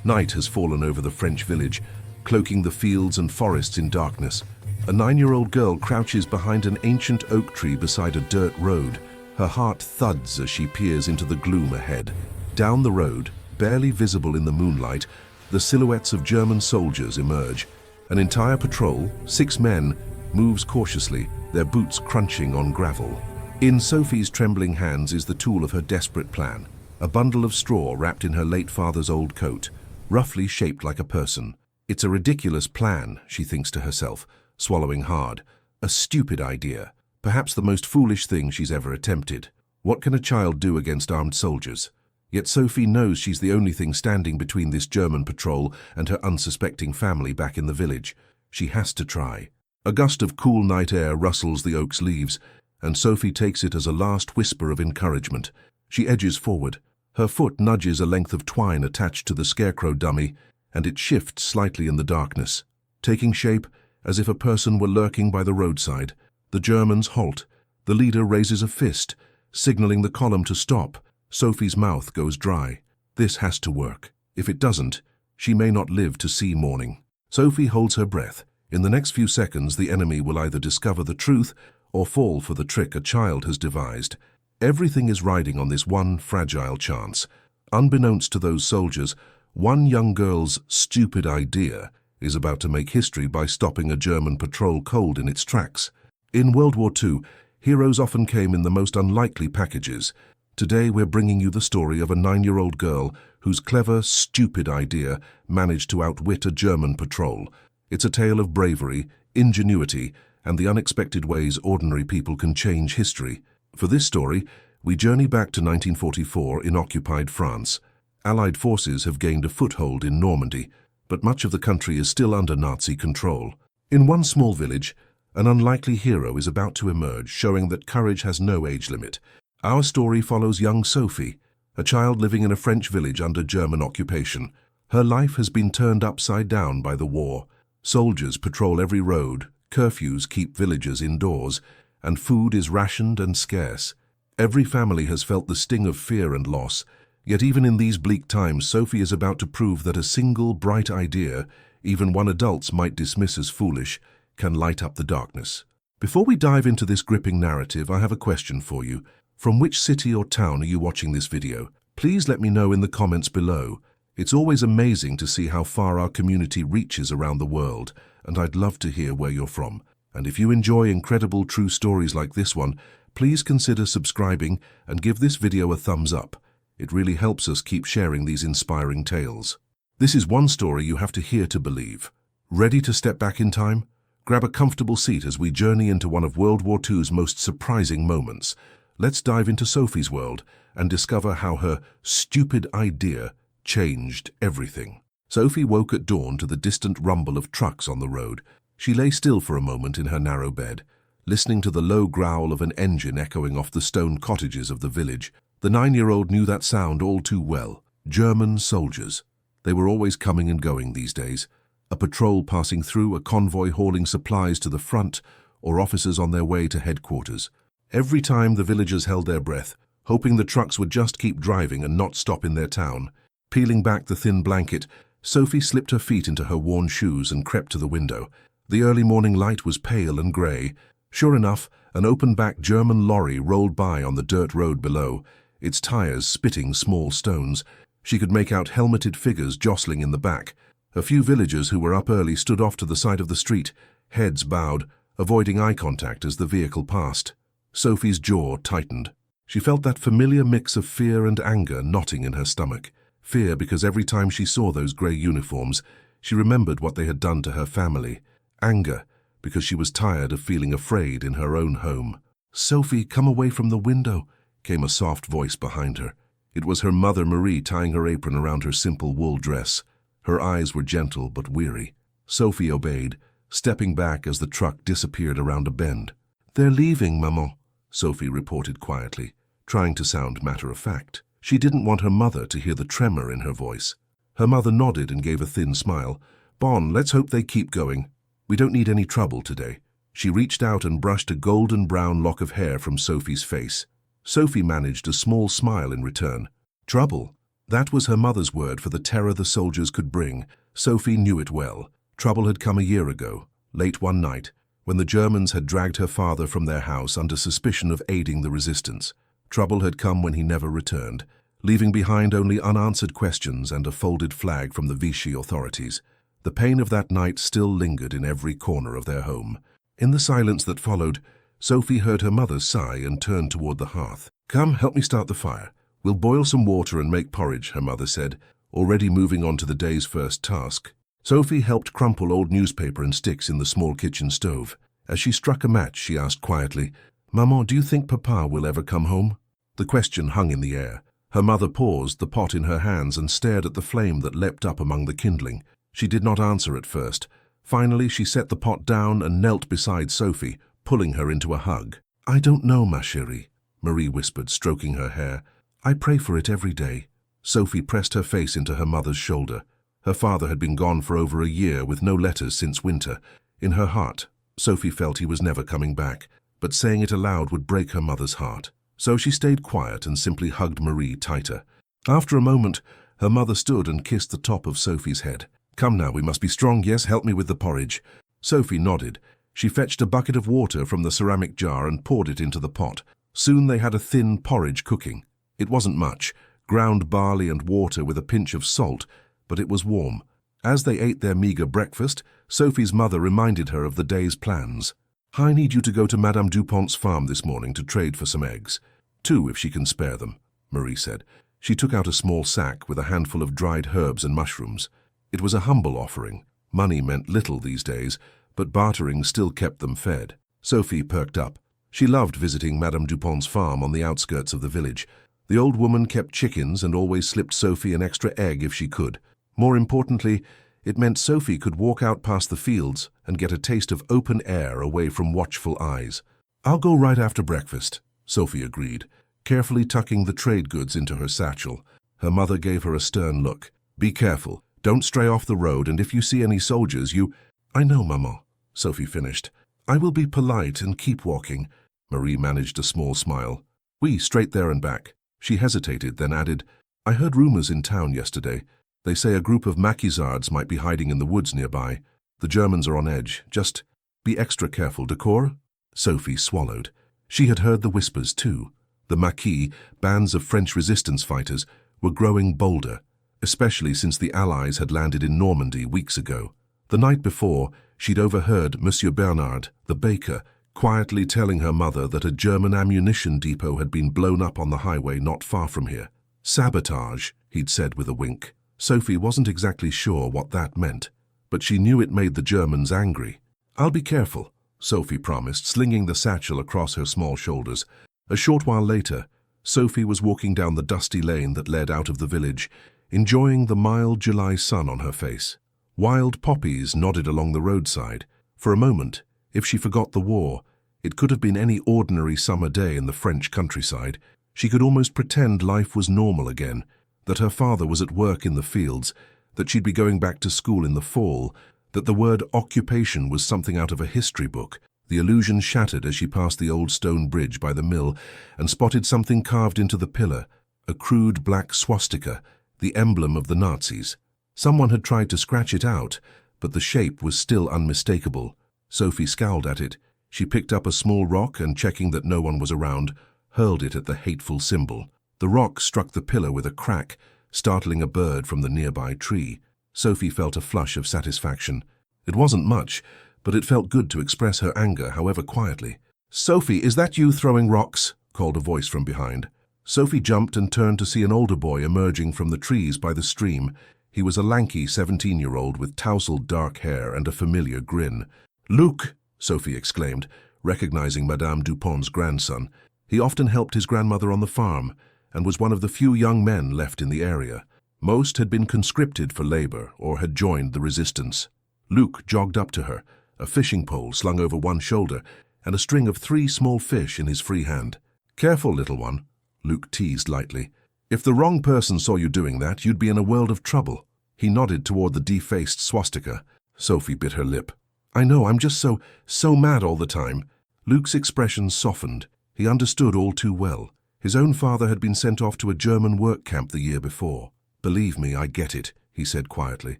Night has fallen over the French village, cloaking the fields and forests in darkness. A 9-year-old girl crouches behind an ancient oak tree beside a dirt road. Her heart thuds as she peers into the gloom ahead. Down the road, barely visible in the moonlight, the silhouettes of German soldiers emerge. An entire patrol, 6 men, moves cautiously, their boots crunching on gravel. In Sophie's trembling hands is the tool of her desperate plan, a bundle of straw wrapped in her late father's old coat, roughly shaped like a person. It's a ridiculous plan, she thinks to herself, swallowing hard. A stupid idea, perhaps the most foolish thing she's ever attempted. What can a child do against armed soldiers? Yet Sophie knows she's the only thing standing between this German patrol and her unsuspecting family back in the village. She has to try. A gust of cool night air rustles the oak's leaves, and Sophie takes it as a last whisper of encouragement. She edges forward. Her foot nudges a length of twine attached to the scarecrow dummy, and it shifts slightly in the darkness. Taking shape, as if a person were lurking by the roadside, the Germans halt. The leader raises a fist, signaling the column to stop. Sophie's mouth goes dry. This has to work. If it doesn't, she may not live to see morning. Sophie holds her breath. In the next few seconds, the enemy will either discover the truth or fall for the trick a child has devised. Everything is riding on this one fragile chance. Unbeknownst to those soldiers, one young girl's stupid idea is about to make history by stopping a German patrol cold in its tracks. In World War II, heroes often came in the most unlikely packages. Today we're bringing you the story of a 9-year-old girl whose clever, stupid idea managed to outwit a German patrol. It's a tale of bravery, ingenuity, and the unexpected ways ordinary people can change history. For this story, we journey back to 1944 in occupied France. Allied forces have gained a foothold in Normandy, but much of the country is still under Nazi control. In one small village, an unlikely hero is about to emerge, showing that courage has no age limit. Our story follows young Sophie, a child living in a French village under German occupation. Her life has been turned upside down by the war. Soldiers patrol every road, curfews keep villagers indoors, and food is rationed and scarce. Every family has felt the sting of fear and loss, yet even in these bleak times, Sophie is about to prove that a single bright idea, even one adults might dismiss as foolish, can light up the darkness. Before we dive into this gripping narrative, I have a question for you. From which city or town are you watching this video? Please let me know in the comments below. It's always amazing to see how far our community reaches around the world, and I'd love to hear where you're from. And if you enjoy incredible true stories like this one, please consider subscribing and give this video a thumbs up. It really helps us keep sharing these inspiring tales. This is one story you have to hear to believe. Ready to step back in time? Grab a comfortable seat as we journey into one of World War II's most surprising moments. Let's dive into Sophie's world and discover how her stupid idea changed everything. Sophie woke at dawn to the distant rumble of trucks on the road. She lay still for a moment in her narrow bed, listening to the low growl of an engine echoing off the stone cottages of the village. The 9-year-old knew that sound all too well. German soldiers. They were always coming and going these days. A patrol passing through, a convoy hauling supplies to the front, or officers on their way to headquarters. Every time the villagers held their breath, hoping the trucks would just keep driving and not stop in their town. Peeling back the thin blanket, Sophie slipped her feet into her worn shoes and crept to the window. The early morning light was pale and grey. Sure enough, an open-backed German lorry rolled by on the dirt road below, its tires spitting small stones. She could make out helmeted figures jostling in the back. A few villagers who were up early stood off to the side of the street, heads bowed, avoiding eye contact as the vehicle passed. Sophie's jaw tightened. She felt that familiar mix of fear and anger knotting in her stomach. Fear because every time she saw those grey uniforms, she remembered what they had done to her family. Anger because she was tired of feeling afraid in her own home. "Sophie, come away from the window," came a soft voice behind her. It was her mother Marie tying her apron around her simple wool dress. Her eyes were gentle but weary. Sophie obeyed, stepping back as the truck disappeared around a bend. "They're leaving, Maman," Sophie reported quietly, trying to sound matter-of-fact. She didn't want her mother to hear the tremor in her voice. Her mother nodded and gave a thin smile. "Bon, let's hope they keep going. We don't need any trouble today." She reached out and brushed a golden-brown lock of hair from Sophie's face. Sophie managed a small smile in return. "Trouble? That was her mother's word for the terror the soldiers could bring. Sophie knew it well. Trouble had come a year ago, late one night, when the Germans had dragged her father from their house under suspicion of aiding the resistance. Trouble had come when he never returned, leaving behind only unanswered questions and a folded flag from the Vichy authorities. The pain of that night still lingered in every corner of their home. In the silence that followed, Sophie heard her mother sigh and turned toward the hearth. "Come, help me start the fire. We'll boil some water and make porridge," her mother said, already moving on to the day's first task. Sophie helped crumple old newspaper and sticks in the small kitchen stove. As she struck a match, she asked quietly, "Maman, do you think Papa will ever come home?" The question hung in the air. Her mother paused, the pot in her hands, and stared at the flame that leapt up among the kindling. She did not answer at first. Finally, she set the pot down and knelt beside Sophie, pulling her into a hug. "I don't know, ma chérie," Marie whispered, stroking her hair. "I pray for it every day." Sophie pressed her face into her mother's shoulder. Her father had been gone for over a year with no letters since winter. In her heart, Sophie felt he was never coming back, but saying it aloud would break her mother's heart. So she stayed quiet and simply hugged Marie tighter. After a moment, her mother stood and kissed the top of Sophie's head. "Come now, we must be strong. Yes, help me with the porridge." Sophie nodded. She fetched a bucket of water from the ceramic jar and poured it into the pot. Soon they had a thin porridge cooking. It wasn't much, ground barley and water with a pinch of salt, but it was warm. As they ate their meagre breakfast, Sophie's mother reminded her of the day's plans. "I need you to go to Madame Dupont's farm this morning to trade for some eggs. 2 if she can spare them," Marie said. She took out a small sack with a handful of dried herbs and mushrooms. It was a humble offering. Money meant little these days, but bartering still kept them fed. Sophie perked up. She loved visiting Madame Dupont's farm on the outskirts of the village. The old woman kept chickens and always slipped Sophie an extra egg if she could. More importantly, it meant Sophie could walk out past the fields and get a taste of open air away from watchful eyes. "I'll go right after breakfast," Sophie agreed, carefully tucking the trade goods into her satchel. Her mother gave her a stern look. "Be careful. Don't stray off the road, and if you see any soldiers, you—" "I know, Maman," Sophie finished. "I will be polite and keep walking." Marie managed a small smile. "Oui, straight there and back." She hesitated, then added, "I heard rumors in town yesterday. They say a group of maquisards might be hiding in the woods nearby. The Germans are on edge. Just be extra careful, d'accord?" Sophie swallowed. She had heard the whispers too. The Maquis, bands of French resistance fighters, were growing bolder, especially since the Allies had landed in Normandy weeks ago. The night before, she'd overheard Monsieur Bernard, the baker, quietly telling her mother that a German ammunition depot had been blown up on the highway not far from here. "Sabotage," he'd said with a wink. Sophie wasn't exactly sure what that meant, but she knew it made the Germans angry. "I'll be careful," Sophie promised, slinging the satchel across her small shoulders. A short while later, Sophie was walking down the dusty lane that led out of the village, enjoying the mild July sun on her face. Wild poppies nodded along the roadside. For a moment, if she forgot the war, it could have been any ordinary summer day in the French countryside. She could almost pretend life was normal again, that her father was at work in the fields, that she'd be going back to school in the fall, that the word occupation was something out of a history book. The illusion shattered as she passed the old stone bridge by the mill and spotted something carved into the pillar, a crude black swastika, the emblem of the Nazis. Someone had tried to scratch it out, but the shape was still unmistakable. Sophie scowled at it. She picked up a small rock and, checking that no one was around, hurled it at the hateful symbol. The rock struck the pillar with a crack, startling a bird from the nearby tree. Sophie felt a flush of satisfaction. It wasn't much, but it felt good to express her anger, however quietly. "Sophie, is that you throwing rocks?" called a voice from behind. Sophie jumped and turned to see an older boy emerging from the trees by the stream. He was a lanky 17-year-old with tousled dark hair and a familiar grin. "Luc!" Sophie exclaimed, recognizing Madame Dupont's grandson. He often helped his grandmother on the farm, and was one of the few young men left in the area. Most had been conscripted for labor or had joined the resistance. Luc jogged up to her, a fishing pole slung over one shoulder and a string of 3 small fish in his free hand. "Careful, little one," Luc teased lightly. "If the wrong person saw you doing that, you'd be in a world of trouble." He nodded toward the defaced swastika. Sophie bit her lip. "I know, I'm just so mad all the time." Luc's expression softened. He understood all too well. His own father had been sent off to a German work camp the year before. "Believe me, I get it," he said quietly.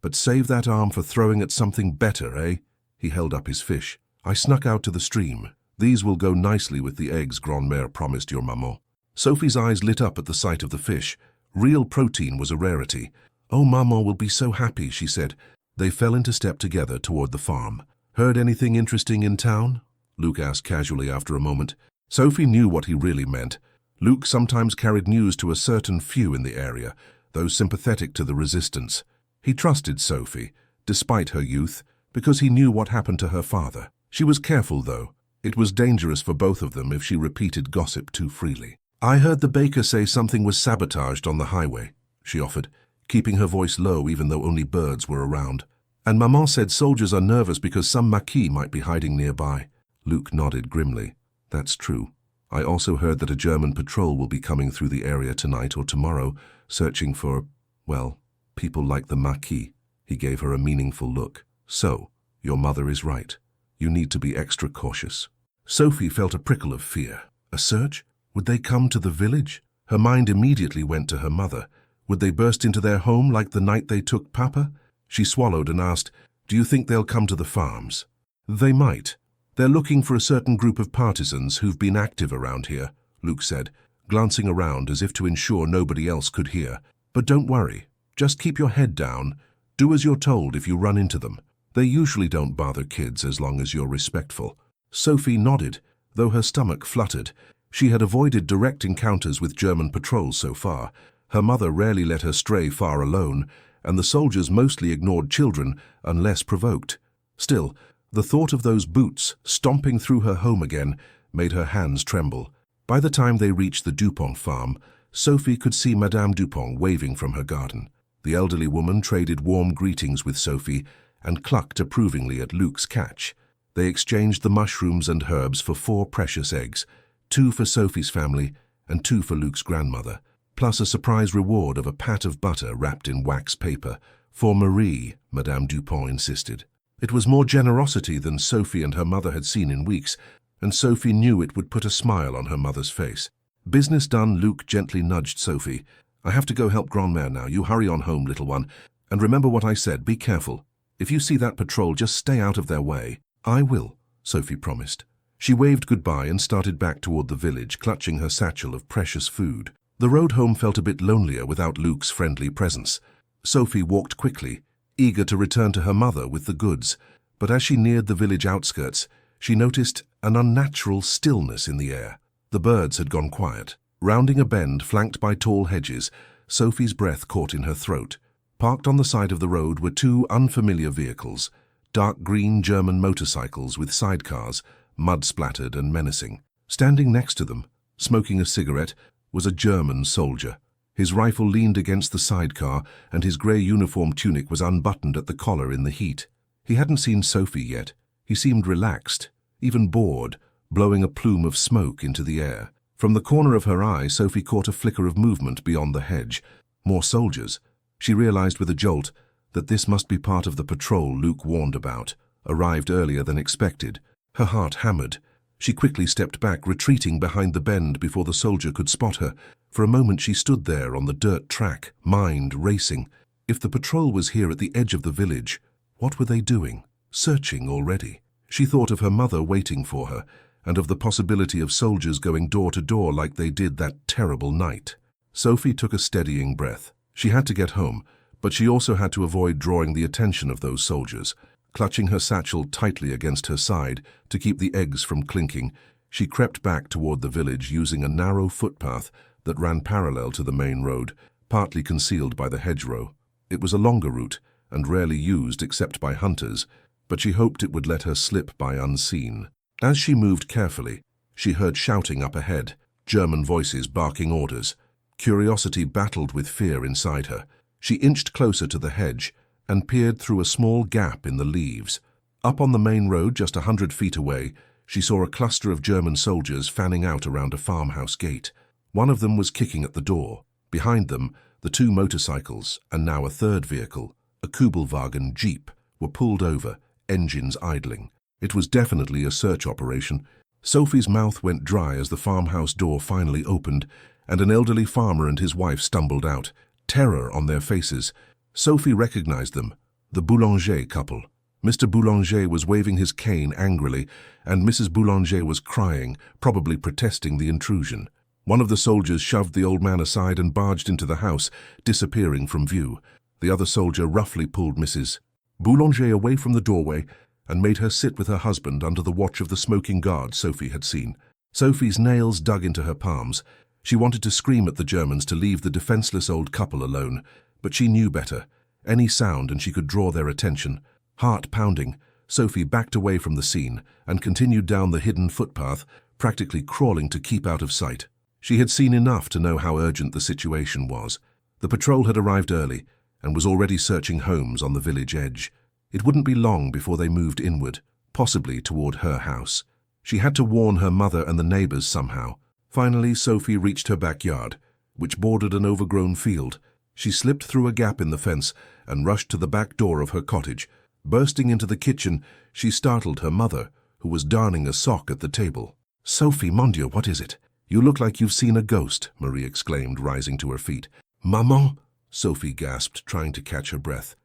"But save that arm for throwing at something better, eh?" He held up his fish. "I snuck out to the stream. These will go nicely with the eggs Grand-mère promised your maman." Sophie's eyes lit up at the sight of the fish. Real protein was a rarity. "Oh, maman will be so happy," she said. They fell into step together toward the farm. "Heard anything interesting in town?" Luke asked casually after a moment. Sophie knew what he really meant. Luke sometimes carried news to a certain few in the area, those sympathetic to the resistance. He trusted Sophie, despite her youth, because he knew what happened to her father. She was careful, though. It was dangerous for both of them if she repeated gossip too freely. "I heard the baker say something was sabotaged on the highway," she offered, keeping her voice low even though only birds were around. "And Maman said soldiers are nervous because some maquis might be hiding nearby." Luke nodded grimly. "That's true. I also heard that a German patrol will be coming through the area tonight or tomorrow, searching for, well, people like the maquis." He gave her a meaningful look. "So, your mother is right. You need to be extra cautious." Sophie felt a prickle of fear. A search? Would they come to the village? Her mind immediately went to her mother. Would they burst into their home like the night they took Papa? She swallowed and asked, "Do you think they'll come to the farms?" "They might. They're looking for a certain group of partisans who've been active around here," Luke said, glancing around as if to ensure nobody else could hear. "But don't worry. Just keep your head down. Do as you're told if you run into them. They usually don't bother kids as long as you're respectful." Sophie nodded, though her stomach fluttered. She had avoided direct encounters with German patrols so far. Her mother rarely let her stray far alone, and the soldiers mostly ignored children unless provoked. Still, the thought of those boots stomping through her home again made her hands tremble. By the time they reached the Dupont farm, Sophie could see Madame Dupont waving from her garden. The elderly woman traded warm greetings with Sophie and clucked approvingly at Luke's catch. They exchanged the mushrooms and herbs for 4 precious eggs, 2 for Sophie's family and 2 for Luke's grandmother, plus a surprise reward of a pat of butter wrapped in wax paper. "For Marie," Madame Dupont insisted. It was more generosity than Sophie and her mother had seen in weeks, and Sophie knew it would put a smile on her mother's face. Business done, Luke gently nudged Sophie. "I have to go help Grand-mère now. You hurry on home, little one. And remember what I said, be careful. If you see that patrol, just stay out of their way." "I will," Sophie promised. She waved goodbye and started back toward the village, clutching her satchel of precious food. The road home felt a bit lonelier without Luke's friendly presence. Sophie walked quickly, eager to return to her mother with the goods, but as she neared the village outskirts, she noticed an unnatural stillness in the air. The birds had gone quiet. Rounding a bend flanked by tall hedges, Sophie's breath caught in her throat. Parked on the side of the road were 2 unfamiliar vehicles, dark green German motorcycles with sidecars, mud-splattered and menacing. Standing next to them, smoking a cigarette, was a German soldier. His rifle leaned against the sidecar, and his grey uniform tunic was unbuttoned at the collar in the heat. He hadn't seen Sophie yet. He seemed relaxed, even bored, blowing a plume of smoke into the air. From the corner of her eye, Sophie caught a flicker of movement beyond the hedge. More soldiers. She realized with a jolt that this must be part of the patrol Luke warned about, arrived earlier than expected. Her heart hammered. She quickly stepped back, retreating behind the bend before the soldier could spot her. For a moment she stood there on the dirt track, mind racing. If the patrol was here at the edge of the village, what were they doing? Searching already. She thought of her mother waiting for her, and of the possibility of soldiers going door to door like they did that terrible night. Sophie took a steadying breath. She had to get home, but she also had to avoid drawing the attention of those soldiers. Clutching her satchel tightly against her side to keep the eggs from clinking, she crept back toward the village using a narrow footpath that ran parallel to the main road, partly concealed by the hedgerow. It was a longer route and rarely used except by hunters, but she hoped it would let her slip by unseen. As she moved carefully, she heard shouting up ahead, German voices barking orders. Curiosity battled with fear inside her. She inched closer to the hedge and peered through a small gap in the leaves. Up on the main road, just 100 feet away, she saw a cluster of German soldiers fanning out around a farmhouse gate. One of them was kicking at the door. Behind them, the 2 motorcycles, and now a third vehicle, a Kubelwagen Jeep, were pulled over, engines idling. It was definitely a search operation. Sophie's mouth went dry as the farmhouse door finally opened, and an elderly farmer and his wife stumbled out, terror on their faces. Sophie recognized them, the Boulanger couple. Mr. Boulanger was waving his cane angrily, and Mrs. Boulanger was crying, probably protesting the intrusion. One of the soldiers shoved the old man aside and barged into the house, disappearing from view. The other soldier roughly pulled Mrs. Boulanger away from the doorway and made her sit with her husband under the watch of the smoking guard Sophie had seen. Sophie's nails dug into her palms. She wanted to scream at the Germans to leave the defenseless old couple alone, but she knew better. Any sound and she could draw their attention. Heart pounding, Sophie backed away from the scene and continued down the hidden footpath, practically crawling to keep out of sight. She had seen enough to know how urgent the situation was. The patrol had arrived early and was already searching homes on the village edge. It wouldn't be long before they moved inward, possibly toward her house. She had to warn her mother and the neighbors somehow. Finally, Sophie reached her backyard, which bordered an overgrown field. She slipped through a gap in the fence and rushed to the back door of her cottage. Bursting into the kitchen, she startled her mother, who was darning a sock at the table. "Sophie, mon Dieu, what is it? You look like you've seen a ghost," Marie exclaimed, rising to her feet. "Maman," Sophie gasped, trying to catch her breath.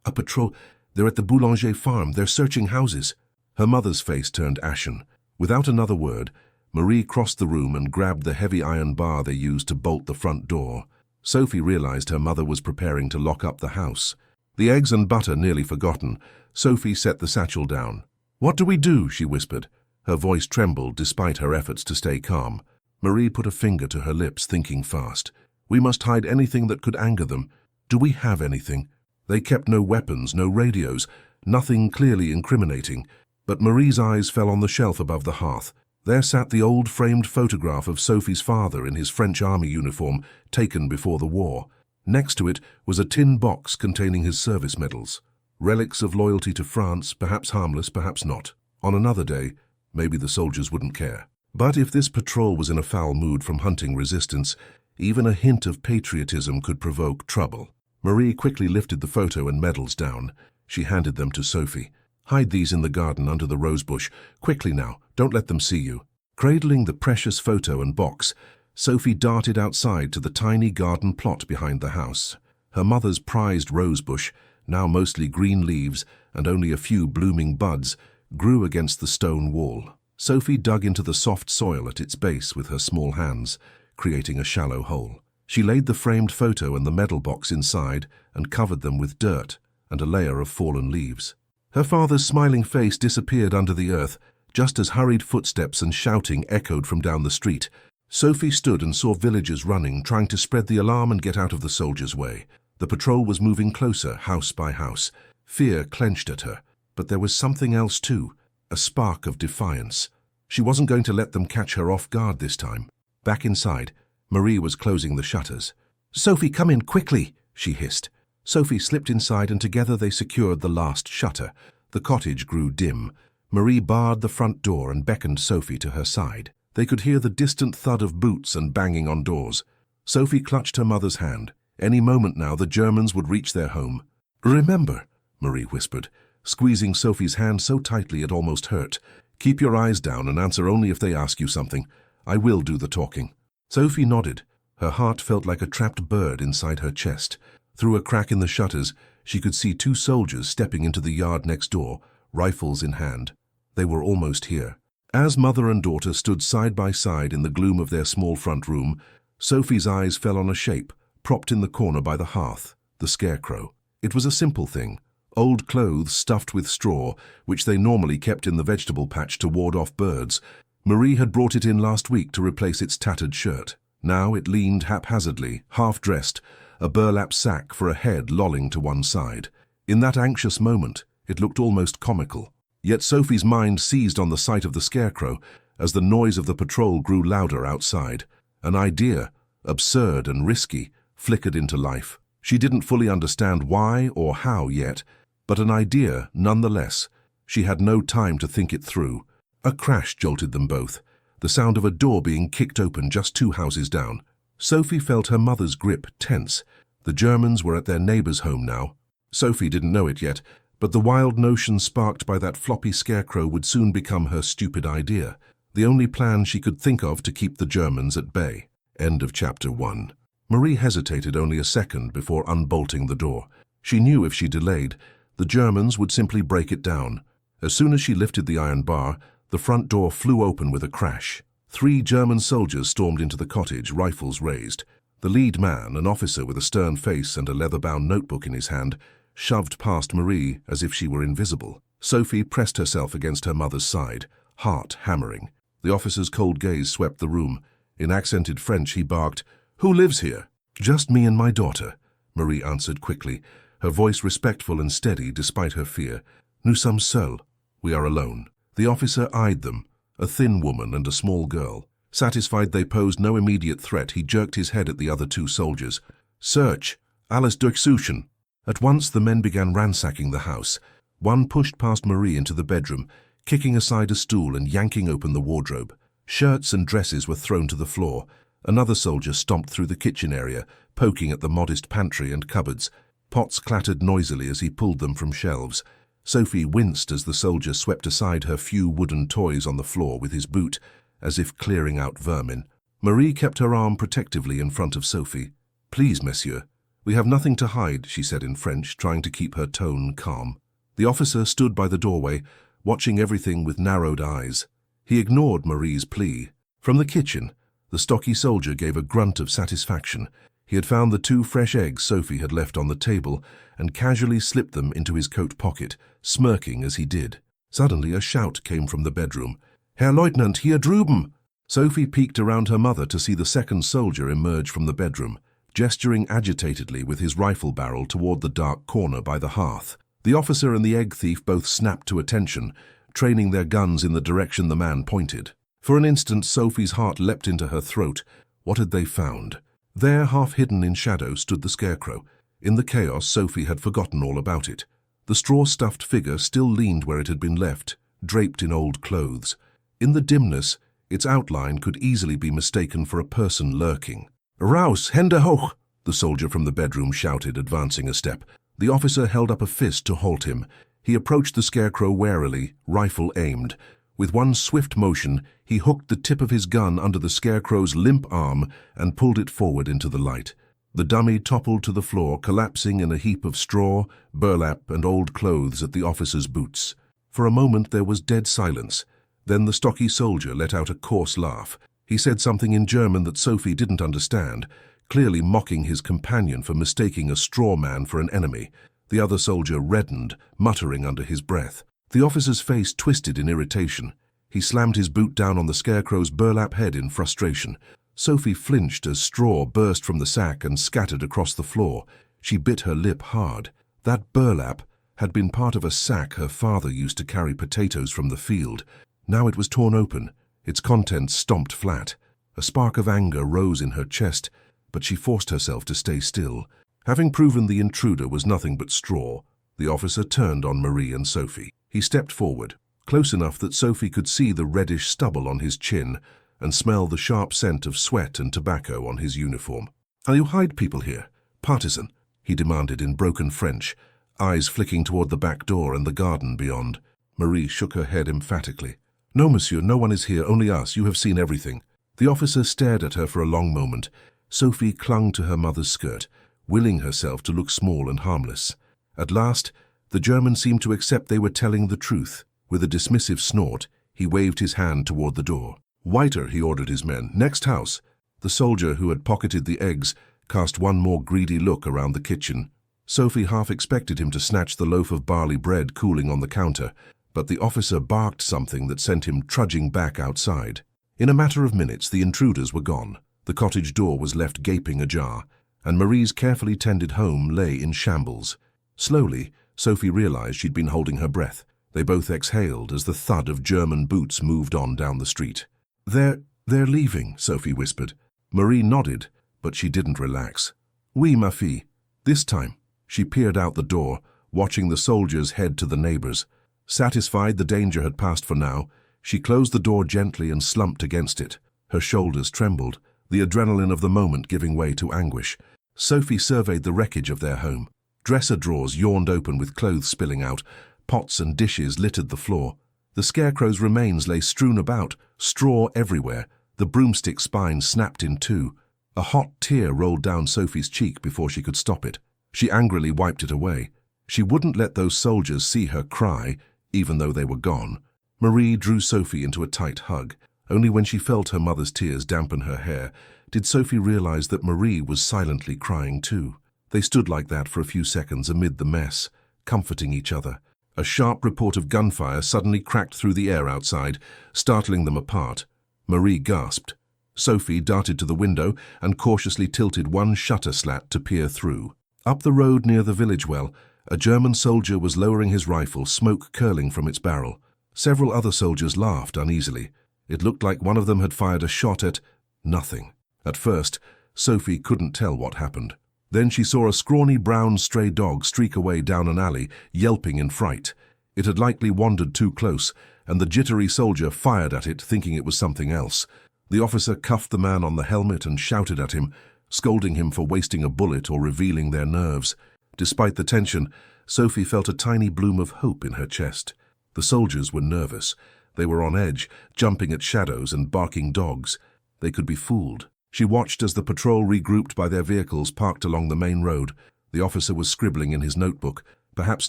A patrol, they're at the Boulanger farm, they're searching houses." Her mother's face turned ashen. Without another word, Marie crossed the room and grabbed the heavy iron bar they used to bolt the front door. Sophie realized her mother was preparing to lock up the house. The eggs and butter nearly forgotten, Sophie set the satchel down. "What do we do?" she whispered. Her voice trembled despite her efforts to stay calm. Marie put a finger to her lips, thinking fast. "We must hide anything that could anger them. Do we have anything?" They kept no weapons, no radios, nothing clearly incriminating. But Marie's eyes fell on the shelf above the hearth. There sat the old framed photograph of Sophie's father in his French army uniform, taken before the war. Next to it was a tin box containing his service medals. Relics of loyalty to France, perhaps harmless, perhaps not. On another day, maybe the soldiers wouldn't care. But if this patrol was in a foul mood from hunting resistance, even a hint of patriotism could provoke trouble. Marie quickly lifted the photo and medals down. She handed them to Sophie. "Hide these in the garden under the rosebush. Quickly now, don't let them see you." Cradling the precious photo and box, Sophie darted outside to the tiny garden plot behind the house. Her mother's prized rosebush, now mostly green leaves and only a few blooming buds, grew against the stone wall. Sophie dug into the soft soil at its base with her small hands, creating a shallow hole. She laid the framed photo and the medal box inside and covered them with dirt and a layer of fallen leaves. Her father's smiling face disappeared under the earth, just as hurried footsteps and shouting echoed from down the street. Sophie stood and saw villagers running, trying to spread the alarm and get out of the soldiers' way. The patrol was moving closer, house by house. Fear clenched at her, but there was something else too, a spark of defiance. She wasn't going to let them catch her off guard this time. Back inside, Marie was closing the shutters. "Sophie, come in quickly," she hissed. Sophie slipped inside and together they secured the last shutter. The cottage grew dim. Marie barred the front door and beckoned Sophie to her side. They could hear the distant thud of boots and banging on doors. Sophie clutched her mother's hand. Any moment now the Germans would reach their home. "Remember," Marie whispered, squeezing Sophie's hand so tightly it almost hurt. "Keep your eyes down and answer only if they ask you something. I will do the talking." Sophie nodded. Her heart felt like a trapped bird inside her chest. Through a crack in the shutters, she could see two soldiers stepping into the yard next door, rifles in hand. They were almost here. As mother and daughter stood side by side in the gloom of their small front room, Sophie's eyes fell on a shape, propped in the corner by the hearth, the scarecrow. It was a simple thing, old clothes stuffed with straw, which they normally kept in the vegetable patch to ward off birds. Marie had brought it in last week to replace its tattered shirt. Now it leaned haphazardly, half-dressed, a burlap sack for a head lolling to one side. In that anxious moment, it looked almost comical. Yet Sophie's mind seized on the sight of the scarecrow as the noise of the patrol grew louder outside. An idea, absurd and risky, flickered into life. She didn't fully understand why or how yet, but an idea nonetheless. She had no time to think it through. A crash jolted them both, the sound of a door being kicked open just 2 houses down. Sophie felt her mother's grip tense. The Germans were at their neighbor's home now. Sophie didn't know it yet, but the wild notion sparked by that floppy scarecrow would soon become her stupid idea, the only plan she could think of to keep the Germans at bay. End of chapter 1. Marie hesitated only a second before unbolting the door. She knew if she delayed, the Germans would simply break it down. As soon as she lifted the iron bar, the front door flew open with a crash. 3 German soldiers stormed into the cottage, rifles raised. The lead man, an officer with a stern face and a leather-bound notebook in his hand, shoved past Marie as if she were invisible. Sophie pressed herself against her mother's side, heart hammering. The officer's cold gaze swept the room. In accented French, he barked, "Who lives here?" "Just me and my daughter," Marie answered quickly, her voice respectful and steady despite her fear. "Nous sommes seuls. We are alone." The officer eyed them, a thin woman and a small girl. Satisfied they posed no immediate threat, he jerked his head at the other 2 soldiers. "Search! Alles durchsuchen!" At once the men began ransacking the house. One pushed past Marie into the bedroom, kicking aside a stool and yanking open the wardrobe. Shirts and dresses were thrown to the floor. Another soldier stomped through the kitchen area, poking at the modest pantry and cupboards. Pots clattered noisily as he pulled them from shelves. Sophie winced as the soldier swept aside her few wooden toys on the floor with his boot, as if clearing out vermin. Marie kept her arm protectively in front of Sophie. "Please, monsieur, we have nothing to hide," she said in French, trying to keep her tone calm. The officer stood by the doorway, watching everything with narrowed eyes. He ignored Marie's plea. From the kitchen, the stocky soldier gave a grunt of satisfaction. He had found the 2 fresh eggs Sophie had left on the table and casually slipped them into his coat pocket, smirking as he did. Suddenly a shout came from the bedroom. "Herr Leutnant, hier drüben!" Sophie peeked around her mother to see the second soldier emerge from the bedroom, gesturing agitatedly with his rifle barrel toward the dark corner by the hearth. The officer and the egg thief both snapped to attention, training their guns in the direction the man pointed. For an instant, Sophie's heart leapt into her throat. What had they found? There, half hidden in shadow, stood the scarecrow. In the chaos, Sophie had forgotten all about it. The straw-stuffed figure still leaned where it had been left, draped in old clothes. In the dimness, its outline could easily be mistaken for a person lurking. "Raus, Hände hoch!" the soldier from the bedroom shouted, advancing a step. The officer held up a fist to halt him. He approached the scarecrow warily, rifle aimed. With one swift motion, he hooked the tip of his gun under the scarecrow's limp arm and pulled it forward into the light. The dummy toppled to the floor, collapsing in a heap of straw, burlap, and old clothes at the officer's boots. For a moment there was dead silence. Then the stocky soldier let out a coarse laugh. He said something in German that Sophie didn't understand, clearly mocking his companion for mistaking a straw man for an enemy. The other soldier reddened, muttering under his breath. The officer's face twisted in irritation. He slammed his boot down on the scarecrow's burlap head in frustration. Sophie flinched as straw burst from the sack and scattered across the floor. She bit her lip hard. That burlap had been part of a sack her father used to carry potatoes from the field. Now it was torn open, its contents stomped flat. A spark of anger rose in her chest, but she forced herself to stay still. Having proven the intruder was nothing but straw, the officer turned on Marie and Sophie. He stepped forward, close enough that Sophie could see the reddish stubble on his chin and smell the sharp scent of sweat and tobacco on his uniform. "Are you hide people here, partisan?" he demanded in broken French, eyes flicking toward the back door and the garden beyond. Marie shook her head emphatically. "No, monsieur, no one is here, only us. You have seen everything." The officer stared at her for a long moment. Sophie clung to her mother's skirt, willing herself to look small and harmless. At last, the German seemed to accept they were telling the truth. With a dismissive snort, he waved his hand toward the door. "Weiter," he ordered his men. "Next house." The soldier who had pocketed the eggs cast one more greedy look around the kitchen. Sophie half expected him to snatch the loaf of barley bread cooling on the counter, but the officer barked something that sent him trudging back outside. In a matter of minutes, the intruders were gone. The cottage door was left gaping ajar, and Marie's carefully tended home lay in shambles. Slowly, Sophie realized she'd been holding her breath. They both exhaled as the thud of German boots moved on down the street. They're leaving," Sophie whispered. Marie nodded, but she didn't relax. "Oui, ma fille." This time, she peered out the door, watching the soldiers head to the neighbors. Satisfied the danger had passed for now, she closed the door gently and slumped against it. Her shoulders trembled, the adrenaline of the moment giving way to anguish. Sophie surveyed the wreckage of their home. Dresser drawers yawned open with clothes spilling out. Pots and dishes littered the floor. The scarecrow's remains lay strewn about, straw everywhere. The broomstick spine snapped in two. A hot tear rolled down Sophie's cheek before she could stop it. She angrily wiped it away. She wouldn't let those soldiers see her cry, even though they were gone. Marie drew Sophie into a tight hug. Only when she felt her mother's tears dampen her hair did Sophie realize that Marie was silently crying too. They stood like that for a few seconds amid the mess, comforting each other. A sharp report of gunfire suddenly cracked through the air outside, startling them apart. Marie gasped. Sophie darted to the window and cautiously tilted one shutter slat to peer through. Up the road near the village well, a German soldier was lowering his rifle, smoke curling from its barrel. Several other soldiers laughed uneasily. It looked like one of them had fired a shot at nothing. At first, Sophie couldn't tell what happened. Then she saw a scrawny brown stray dog streak away down an alley, yelping in fright. It had likely wandered too close, and the jittery soldier fired at it, thinking it was something else. The officer cuffed the man on the helmet and shouted at him, scolding him for wasting a bullet or revealing their nerves. Despite the tension, Sophie felt a tiny bloom of hope in her chest. The soldiers were nervous. They were on edge, jumping at shadows and barking dogs. They could be fooled. She watched as the patrol regrouped by their vehicles parked along the main road. The officer was scribbling in his notebook, perhaps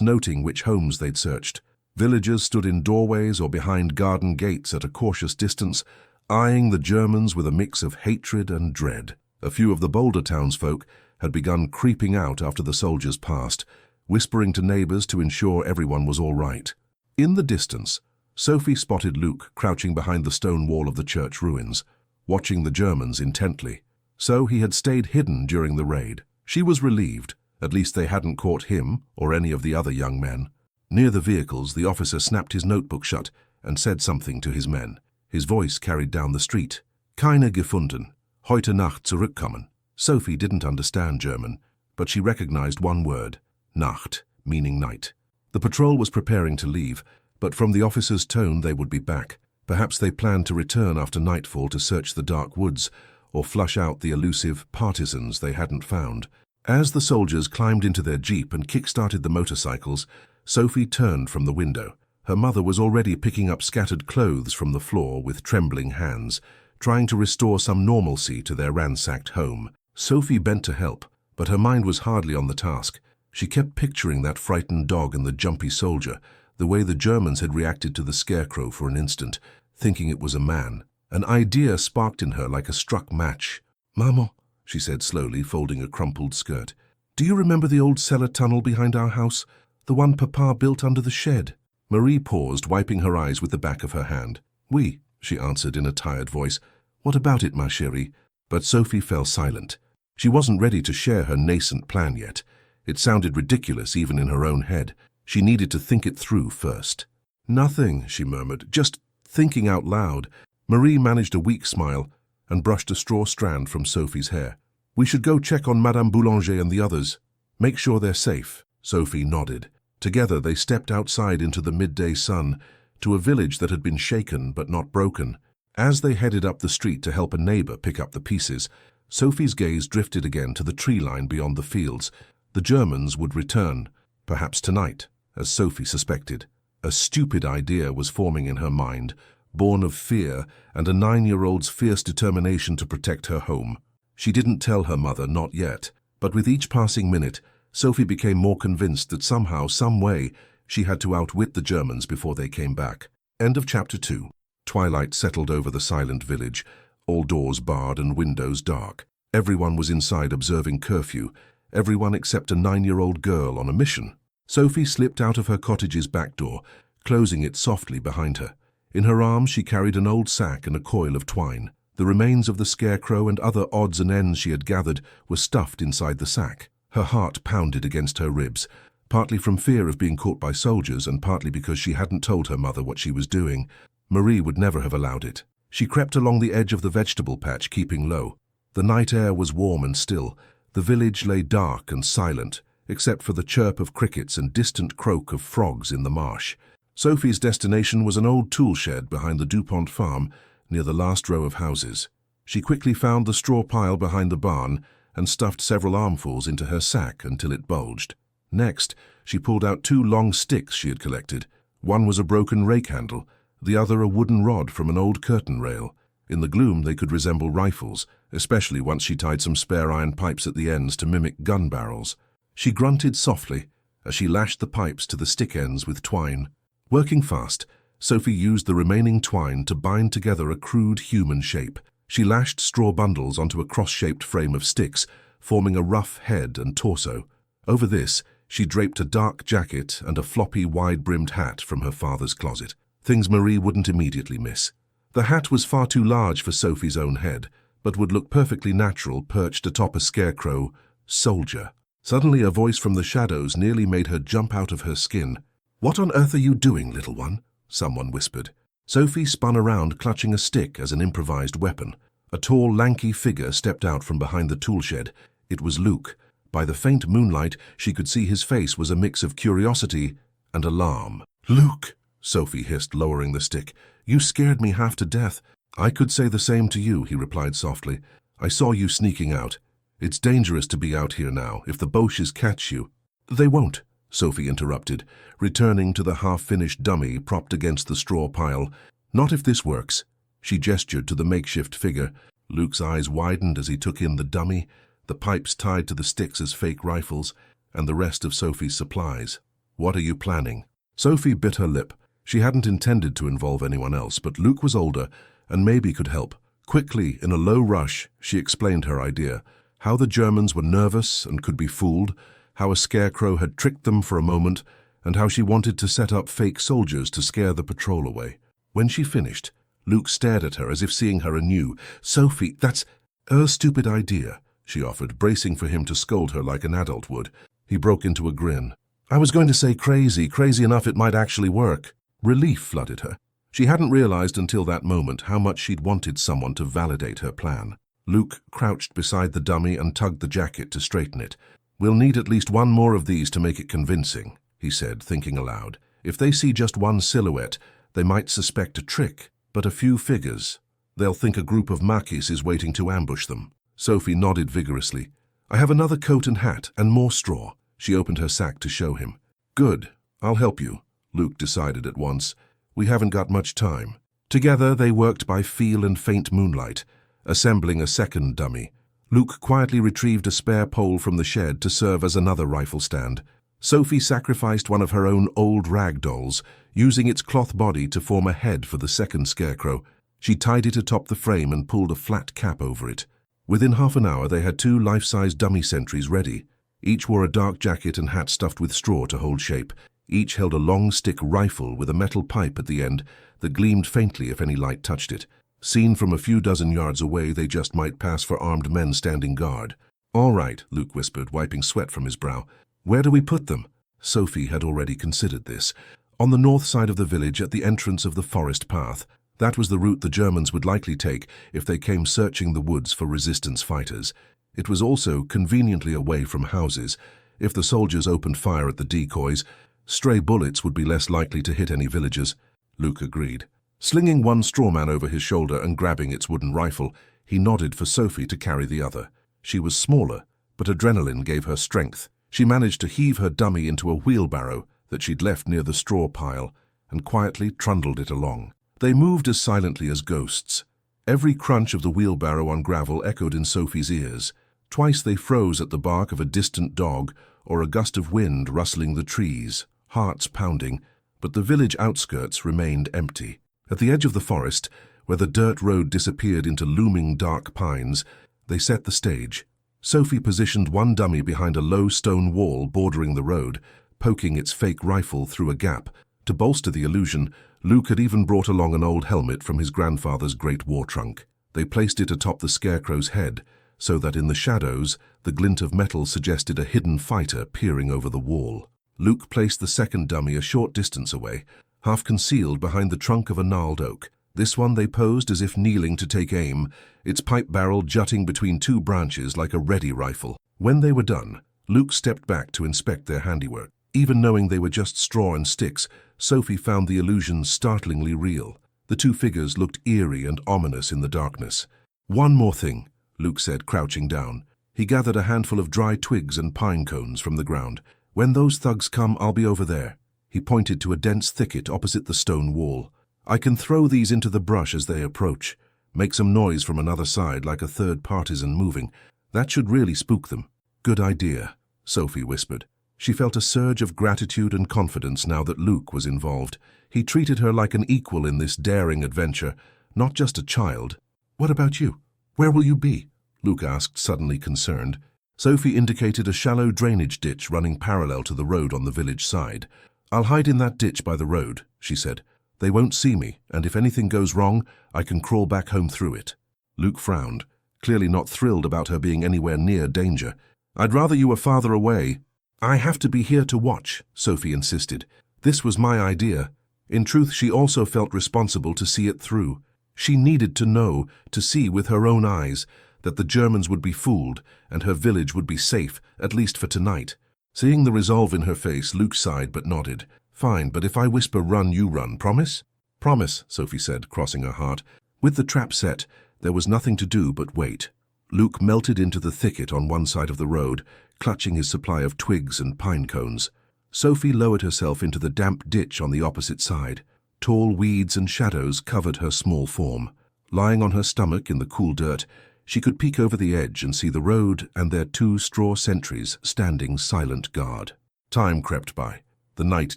noting which homes they'd searched. Villagers stood in doorways or behind garden gates at a cautious distance, eyeing the Germans with a mix of hatred and dread. A few of the bolder townsfolk had begun creeping out after the soldiers passed, whispering to neighbors to ensure everyone was all right. In the distance, Sophie spotted Luke crouching behind the stone wall of the church ruins, watching the Germans intently. So he had stayed hidden during the raid. She was relieved. At least they hadn't caught him or any of the other young men. Near the vehicles, the officer snapped his notebook shut and said something to his men. His voice carried down the street. Keine gefunden. Heute Nacht zurückkommen. Sophie didn't understand German, but she recognized one word, Nacht, meaning night. The patrol was preparing to leave, but from the officer's tone they would be back. Perhaps they planned to return after nightfall to search the dark woods or flush out the elusive partisans they hadn't found. As the soldiers climbed into their jeep and kick-started the motorcycles, Sophie turned from the window. Her mother was already picking up scattered clothes from the floor with trembling hands, trying to restore some normalcy to their ransacked home. Sophie bent to help, but her mind was hardly on the task. She kept picturing that frightened dog and the jumpy soldier, the way the Germans had reacted to the scarecrow for an instant, thinking it was a man. An idea sparked in her like a struck match. "Maman," she said slowly, folding a crumpled skirt, "do you remember the old cellar tunnel behind our house? The one Papa built under the shed?" Marie paused, wiping her eyes with the back of her hand. "Oui," she answered in a tired voice. "What about it, ma chérie?" But Sophie fell silent. She wasn't ready to share her nascent plan yet. It sounded ridiculous even in her own head. She needed to think it through first. "Nothing," she murmured, "just thinking out loud." Marie managed a weak smile and brushed a straw strand from Sophie's hair. "We should go check on Madame Boulanger and the others. Make sure they're safe." Sophie nodded. Together they stepped outside into the midday sun, to a village that had been shaken but not broken. As they headed up the street to help a neighbor pick up the pieces, Sophie's gaze drifted again to the tree line beyond the fields. The Germans would return, perhaps tonight, as Sophie suspected. A stupid idea was forming in her mind, born of fear and a 9-year-old's fierce determination to protect her home. She didn't tell her mother, not yet, but with each passing minute, Sophie became more convinced that somehow, some way, she had to outwit the Germans before they came back. End of chapter 2. Twilight settled over the silent village, all doors barred and windows dark. Everyone was inside observing curfew, everyone except a 9-year-old girl on a mission. Sophie slipped out of her cottage's back door, closing it softly behind her. In her arms she carried an old sack and a coil of twine. The remains of the scarecrow and other odds and ends she had gathered were stuffed inside the sack. Her heart pounded against her ribs, partly from fear of being caught by soldiers and partly because she hadn't told her mother what she was doing. Marie would never have allowed it. She crept along the edge of the vegetable patch, keeping low. The night air was warm and still. The village lay dark and silent, except for the chirp of crickets and distant croak of frogs in the marsh. Sophie's destination was an old tool shed behind the DuPont farm, near the last row of houses. She quickly found the straw pile behind the barn and stuffed several armfuls into her sack until it bulged. Next, she pulled out 2 long sticks she had collected. One was a broken rake handle, the other a wooden rod from an old curtain rail. In the gloom, they could resemble rifles, especially once she tied some spare iron pipes at the ends to mimic gun barrels. She grunted softly as she lashed the pipes to the stick ends with twine. Working fast, Sophie used the remaining twine to bind together a crude human shape. She lashed straw bundles onto a cross-shaped frame of sticks, forming a rough head and torso. Over this, she draped a dark jacket and a floppy, wide-brimmed hat from her father's closet, things Marie wouldn't immediately miss. The hat was far too large for Sophie's own head, but would look perfectly natural perched atop a scarecrow soldier. Suddenly, a voice from the shadows nearly made her jump out of her skin. "What on earth are you doing, little one?" someone whispered. Sophie spun around, clutching a stick as an improvised weapon. A tall, lanky figure stepped out from behind the toolshed. It was Luke. By the faint moonlight, she could see his face was a mix of curiosity and alarm. "Luke!" Sophie hissed, lowering the stick. "You scared me half to death." "I could say the same to you," he replied softly. "I saw you sneaking out. It's dangerous to be out here now. If the Boches catch you—" "They won't," Sophie interrupted, returning to the half-finished dummy propped against the straw pile. "Not if this works." She gestured to the makeshift figure. Luke's eyes widened as he took in the dummy, the pipes tied to the sticks as fake rifles, and the rest of Sophie's supplies. "What are you planning?" Sophie bit her lip. She hadn't intended to involve anyone else, but Luke was older and maybe could help. Quickly, in a low rush, she explained her idea. How the Germans were nervous and could be fooled, how a scarecrow had tricked them for a moment, and how she wanted to set up fake soldiers to scare the patrol away. When she finished, Luke stared at her as if seeing her anew. "Sophie, that's a stupid idea," she offered, bracing for him to scold her like an adult would. He broke into a grin. "I was going to say crazy enough it might actually work." Relief flooded her. She hadn't realized until that moment how much she'd wanted someone to validate her plan. Luke crouched beside the dummy and tugged the jacket to straighten it. "We'll need at least one more of these to make it convincing," he said, thinking aloud. "If they see just one silhouette, they might suspect a trick, but a few figures. They'll think a group of Maquis is waiting to ambush them." Sophie nodded vigorously. "I have another coat and hat, and more straw." She opened her sack to show him. "Good, I'll help you," Luke decided at once. "We haven't got much time." Together they worked by feel and faint moonlight, assembling a second dummy. Luke quietly retrieved a spare pole from the shed to serve as another rifle stand. Sophie sacrificed one of her own old rag dolls, using its cloth body to form a head for the second scarecrow. She tied it atop the frame and pulled a flat cap over it. Within half an hour they had 2 life-size dummy sentries ready. Each wore a dark jacket and hat stuffed with straw to hold shape. Each held a long stick rifle with a metal pipe at the end that gleamed faintly if any light touched it. Seen from a few dozen yards away, they just might pass for armed men standing guard. "All right," Luke whispered, wiping sweat from his brow. "Where do we put them?" Sophie had already considered this. On the north side of the village, at the entrance of the forest path. That was the route the Germans would likely take if they came searching the woods for resistance fighters. It was also conveniently away from houses. If the soldiers opened fire at the decoys, stray bullets would be less likely to hit any villagers. Luke agreed. Slinging one straw man over his shoulder and grabbing its wooden rifle, he nodded for Sophie to carry the other. She was smaller, but adrenaline gave her strength. She managed to heave her dummy into a wheelbarrow that she'd left near the straw pile and quietly trundled it along. They moved as silently as ghosts. Every crunch of the wheelbarrow on gravel echoed in Sophie's ears. Twice they froze at the bark of a distant dog or a gust of wind rustling the trees, hearts pounding, but the village outskirts remained empty. At the edge of the forest, where the dirt road disappeared into looming dark pines, they set the stage. Sophie positioned one dummy behind a low stone wall bordering the road, poking its fake rifle through a gap. To bolster the illusion, Luke had even brought along an old helmet from his grandfather's great war trunk. They placed it atop the scarecrow's head, so that in the shadows, the glint of metal suggested a hidden fighter peering over the wall. Luke placed the second dummy a short distance away, half concealed behind the trunk of a gnarled oak. This one they posed as if kneeling to take aim, its pipe barrel jutting between 2 branches like a ready rifle. When they were done, Luke stepped back to inspect their handiwork. Even knowing they were just straw and sticks, Sophie found the illusion startlingly real. The 2 figures looked eerie and ominous in the darkness. "One more thing," Luke said, crouching down. He gathered a handful of dry twigs and pine cones from the ground. "When those thugs come, I'll be over there." He pointed to a dense thicket opposite the stone wall. "I can throw these into the brush as they approach. Make some noise from another side like a third partisan moving. That should really spook them. Good idea, Sophie whispered. She felt a surge of gratitude and confidence now that Luke was involved. He treated her like an equal in this daring adventure, not just a child. What about you? Where will you be? Luke asked, suddenly concerned. Sophie indicated a shallow drainage ditch running parallel to the road on the village side. I'll hide in that ditch by the road, she said. They won't see me, and if anything goes wrong, I can crawl back home through it. Luke frowned, clearly not thrilled about her being anywhere near danger. I'd rather you were farther away. I have to be here to watch, Sophie insisted. This was my idea. In truth, she also felt responsible to see it through. She needed to know, to see with her own eyes, that the Germans would be fooled and her village would be safe, at least for tonight. Seeing the resolve in her face, Luke sighed but nodded. Fine, but if I whisper run, you run, promise? Promise, Sophie said, crossing her heart. With the trap set, there was nothing to do but wait. Luke melted into the thicket on one side of the road, clutching his supply of twigs and pine cones. Sophie lowered herself into the damp ditch on the opposite side. Tall weeds and shadows covered her small form. Lying on her stomach in the cool dirt, she could peek over the edge and see the road and their 2 straw sentries standing silent guard. Time crept by. The night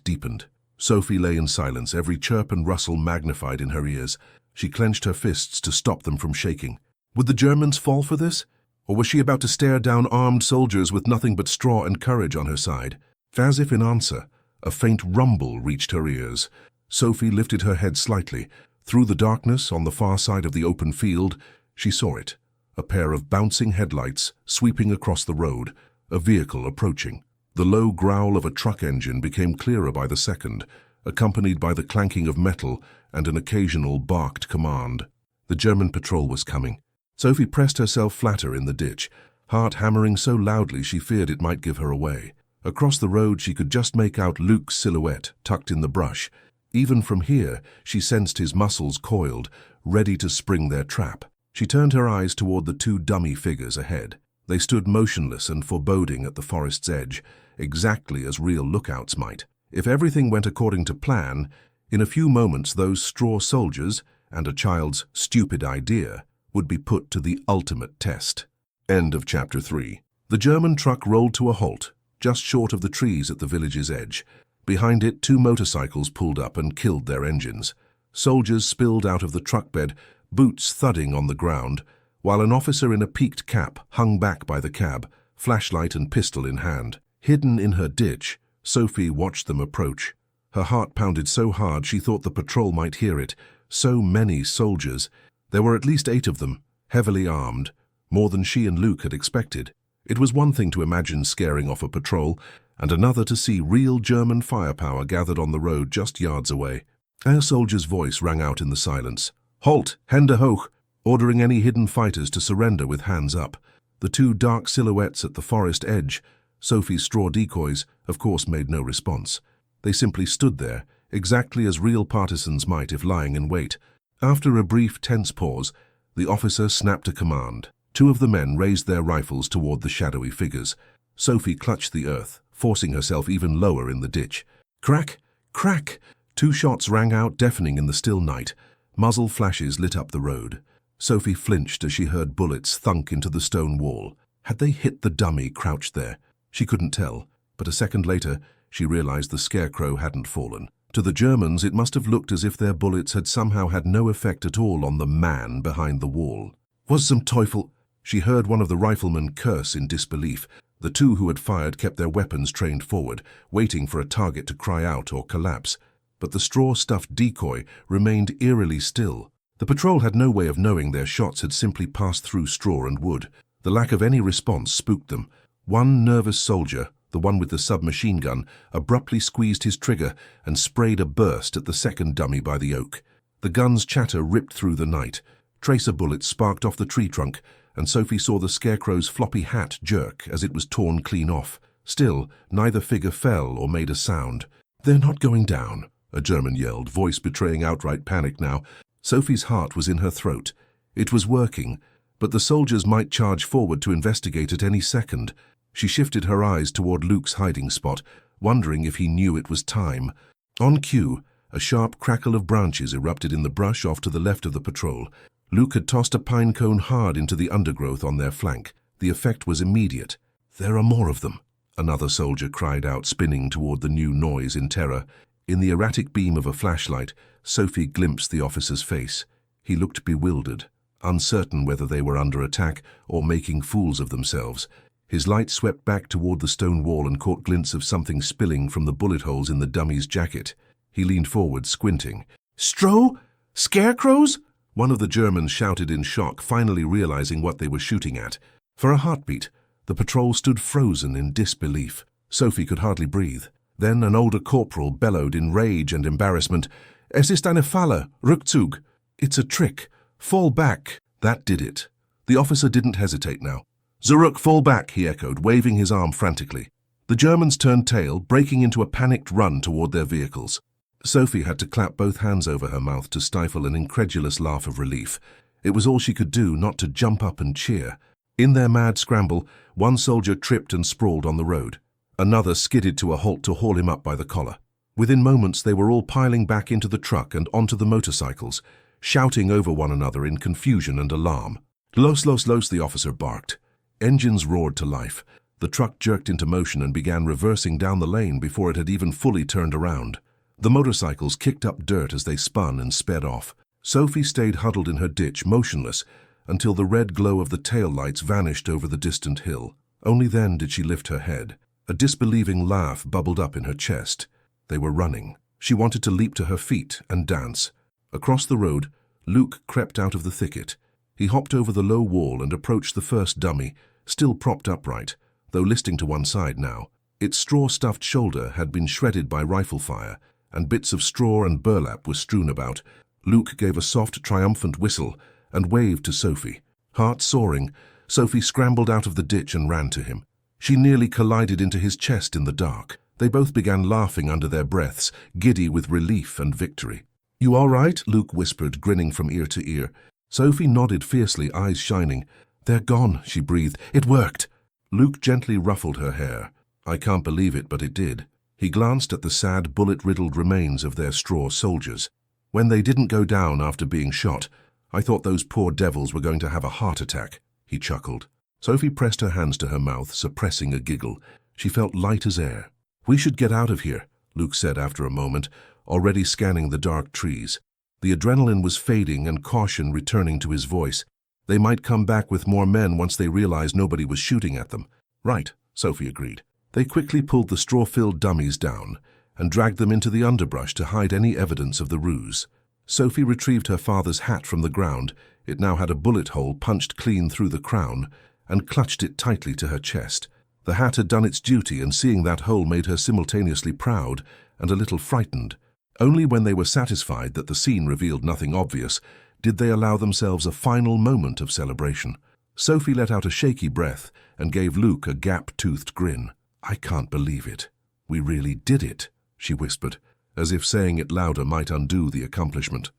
deepened. Sophie lay in silence, every chirp and rustle magnified in her ears. She clenched her fists to stop them from shaking. Would the Germans fall for this? Or was she about to stare down armed soldiers with nothing but straw and courage on her side? As if in answer, a faint rumble reached her ears. Sophie lifted her head slightly. Through the darkness, on the far side of the open field, she saw it. A pair of bouncing headlights sweeping across the road, a vehicle approaching. The low growl of a truck engine became clearer by the second, accompanied by the clanking of metal and an occasional barked command. The German patrol was coming. Sophie pressed herself flatter in the ditch, heart hammering so loudly she feared it might give her away. Across the road she could just make out Luke's silhouette tucked in the brush. Even from here she sensed his muscles coiled, ready to spring their trap. She turned her eyes toward the 2 dummy figures ahead. They stood motionless and foreboding at the forest's edge, exactly as real lookouts might. If everything went according to plan, in a few moments those straw soldiers, and a child's stupid idea, would be put to the ultimate test. End of Chapter 3. The German truck rolled to a halt, just short of the trees at the village's edge. Behind it, 2 motorcycles pulled up and killed their engines. Soldiers spilled out of the truck bed, boots thudding on the ground, while an officer in a peaked cap hung back by the cab, flashlight and pistol in hand. Hidden in her ditch, Sophie watched them approach. Her heart pounded so hard she thought the patrol might hear it. So many soldiers. There were at least 8 of them, heavily armed, more than she and Luke had expected. It was one thing to imagine scaring off a patrol, and another to see real German firepower gathered on the road just yards away. A soldier's voice rang out in the silence. Halt, Hände hoch, ordering any hidden fighters to surrender with hands up. The 2 dark silhouettes at the forest edge, Sophie's straw decoys, of course made no response. They simply stood there, exactly as real partisans might if lying in wait. After a brief, tense pause, the officer snapped a command. 2 of the men raised their rifles toward the shadowy figures. Sophie clutched the earth, forcing herself even lower in the ditch. Crack! Crack! 2 shots rang out, deafening in the still night. Muzzle flashes lit up the road. Sophie flinched as she heard bullets thunk into the stone wall. Had they hit the dummy crouched there? She couldn't tell, but a second later, she realized the scarecrow hadn't fallen. To the Germans, it must have looked as if their bullets had somehow had no effect at all on the man behind the wall. Was some Teufel? She heard one of the riflemen curse in disbelief. The 2 who had fired kept their weapons trained forward, waiting for a target to cry out or collapse. But the straw-stuffed decoy remained eerily still. The patrol had no way of knowing their shots had simply passed through straw and wood. The lack of any response spooked them. One nervous soldier, the one with the submachine gun, abruptly squeezed his trigger and sprayed a burst at the second dummy by the oak. The gun's chatter ripped through the night. Tracer bullets sparked off the tree trunk, and Sophie saw the scarecrow's floppy hat jerk as it was torn clean off. Still, neither figure fell or made a sound. "They're not going down," a German yelled, voice betraying outright panic now. Sophie's heart was in her throat. It was working, but the soldiers might charge forward to investigate at any second. She shifted her eyes toward Luke's hiding spot, wondering if he knew it was time. On cue, a sharp crackle of branches erupted in the brush off to the left of the patrol. Luke had tossed a pine cone hard into the undergrowth on their flank. The effect was immediate. "There are more of them," another soldier cried out, spinning toward the new noise in terror. In the erratic beam of a flashlight, Sophie glimpsed the officer's face. He looked bewildered, uncertain whether they were under attack or making fools of themselves. His light swept back toward the stone wall and caught glints of something spilling from the bullet holes in the dummy's jacket. He leaned forward, squinting. "Stro? Scarecrows?" One of the Germans shouted in shock, finally realizing what they were shooting at. For a heartbeat, the patrol stood frozen in disbelief. Sophie could hardly breathe. Then an older corporal bellowed in rage and embarrassment, "Es ist eine Falle, Rückzug." "It's a trick. Fall back." That did it. The officer didn't hesitate now. "Zurück, fall back," he echoed, waving his arm frantically. The Germans turned tail, breaking into a panicked run toward their vehicles. Sophie had to clap both hands over her mouth to stifle an incredulous laugh of relief. It was all she could do not to jump up and cheer. In their mad scramble, one soldier tripped and sprawled on the road. Another skidded to a halt to haul him up by the collar. Within moments, they were all piling back into the truck and onto the motorcycles, shouting over one another in confusion and alarm. "Los, los, los," the officer barked. Engines roared to life. The truck jerked into motion and began reversing down the lane before it had even fully turned around. The motorcycles kicked up dirt as they spun and sped off. Sophie stayed huddled in her ditch, motionless, until the red glow of the tail lights vanished over the distant hill. Only then did she lift her head. A disbelieving laugh bubbled up in her chest. They were running. She wanted to leap to her feet and dance. Across the road, Luke crept out of the thicket. He hopped over the low wall and approached the first dummy, still propped upright, though listing to one side now. Its straw-stuffed shoulder had been shredded by rifle fire, and bits of straw and burlap were strewn about. Luke gave a soft, triumphant whistle and waved to Sophie. Heart soaring, Sophie scrambled out of the ditch and ran to him. She nearly collided into his chest in the dark. They both began laughing under their breaths, giddy with relief and victory. "You all right?" Luke whispered, grinning from ear to ear. Sophie nodded fiercely, eyes shining. "They're gone," she breathed. "It worked." Luke gently ruffled her hair. "I can't believe it, but it did." He glanced at the sad, bullet-riddled remains of their straw soldiers. "When they didn't go down after being shot, I thought those poor devils were going to have a heart attack," he chuckled. Sophie pressed her hands to her mouth, suppressing a giggle. She felt light as air. "We should get out of here," Luke said after a moment, already scanning the dark trees. The adrenaline was fading and caution returning to his voice. They might come back with more men once they realized nobody was shooting at them. "Right," Sophie agreed. They quickly pulled the straw-filled dummies down and dragged them into the underbrush to hide any evidence of the ruse. Sophie retrieved her father's hat from the ground. It now had a bullet hole punched clean through the crown, and clutched it tightly to her chest. The hat had done its duty, and seeing that hole made her simultaneously proud and a little frightened. Only when they were satisfied that the scene revealed nothing obvious did they allow themselves a final moment of celebration. Sophie let out a shaky breath and gave Luke a gap-toothed grin. "I can't believe it. We really did it," she whispered, as if saying it louder might undo the accomplishment.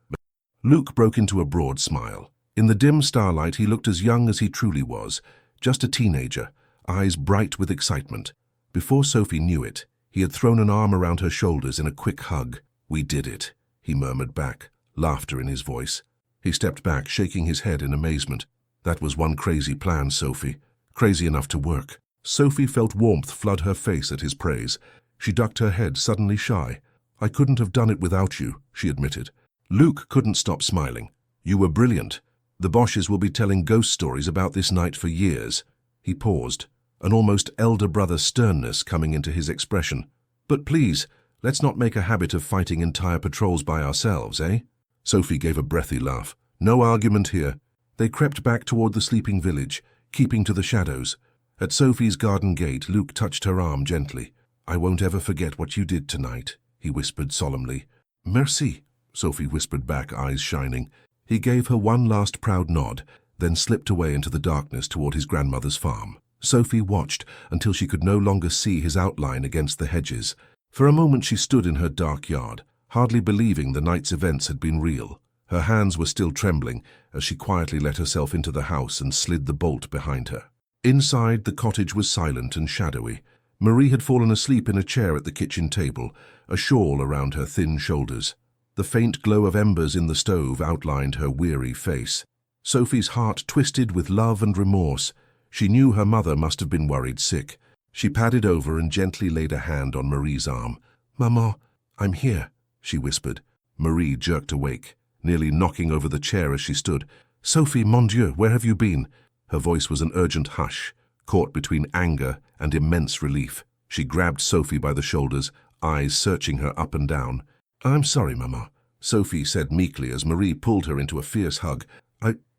Luke broke into a broad smile. In the dim starlight, he looked as young as he truly was, just a teenager, eyes bright with excitement. Before Sophie knew it, he had thrown an arm around her shoulders in a quick hug. "We did it," he murmured back, laughter in his voice. He stepped back, shaking his head in amazement. "That was one crazy plan, Sophie. Crazy enough to work." Sophie felt warmth flood her face at his praise. She ducked her head, suddenly shy. "I couldn't have done it without you," she admitted. Luke couldn't stop smiling. "You were brilliant. The Boches will be telling ghost stories about this night for years." He paused, an almost elder brother sternness coming into his expression. "But please, let's not make a habit of fighting entire patrols by ourselves, eh?" Sophie gave a breathy laugh. "No argument here." They crept back toward the sleeping village, keeping to the shadows. At Sophie's garden gate, Luke touched her arm gently. "I won't ever forget what you did tonight," he whispered solemnly. "Merci," Sophie whispered back, eyes shining. He gave her one last proud nod, then slipped away into the darkness toward his grandmother's farm. Sophie watched until she could no longer see his outline against the hedges. For a moment she stood in her dark yard, hardly believing the night's events had been real. Her hands were still trembling as she quietly let herself into the house and slid the bolt behind her. Inside, the cottage was silent and shadowy. Marie had fallen asleep in a chair at the kitchen table, a shawl around her thin shoulders. The faint glow of embers in the stove outlined her weary face. Sophie's heart twisted with love and remorse. She knew her mother must have been worried sick. She padded over and gently laid a hand on Marie's arm. "Maman, I'm here," she whispered. Marie jerked awake, nearly knocking over the chair as she stood. "Sophie, mon Dieu, where have you been?" Her voice was an urgent hush, caught between anger and immense relief. She grabbed Sophie by the shoulders, eyes searching her up and down. "I'm sorry, Maman," Sophie said meekly as Marie pulled her into a fierce hug.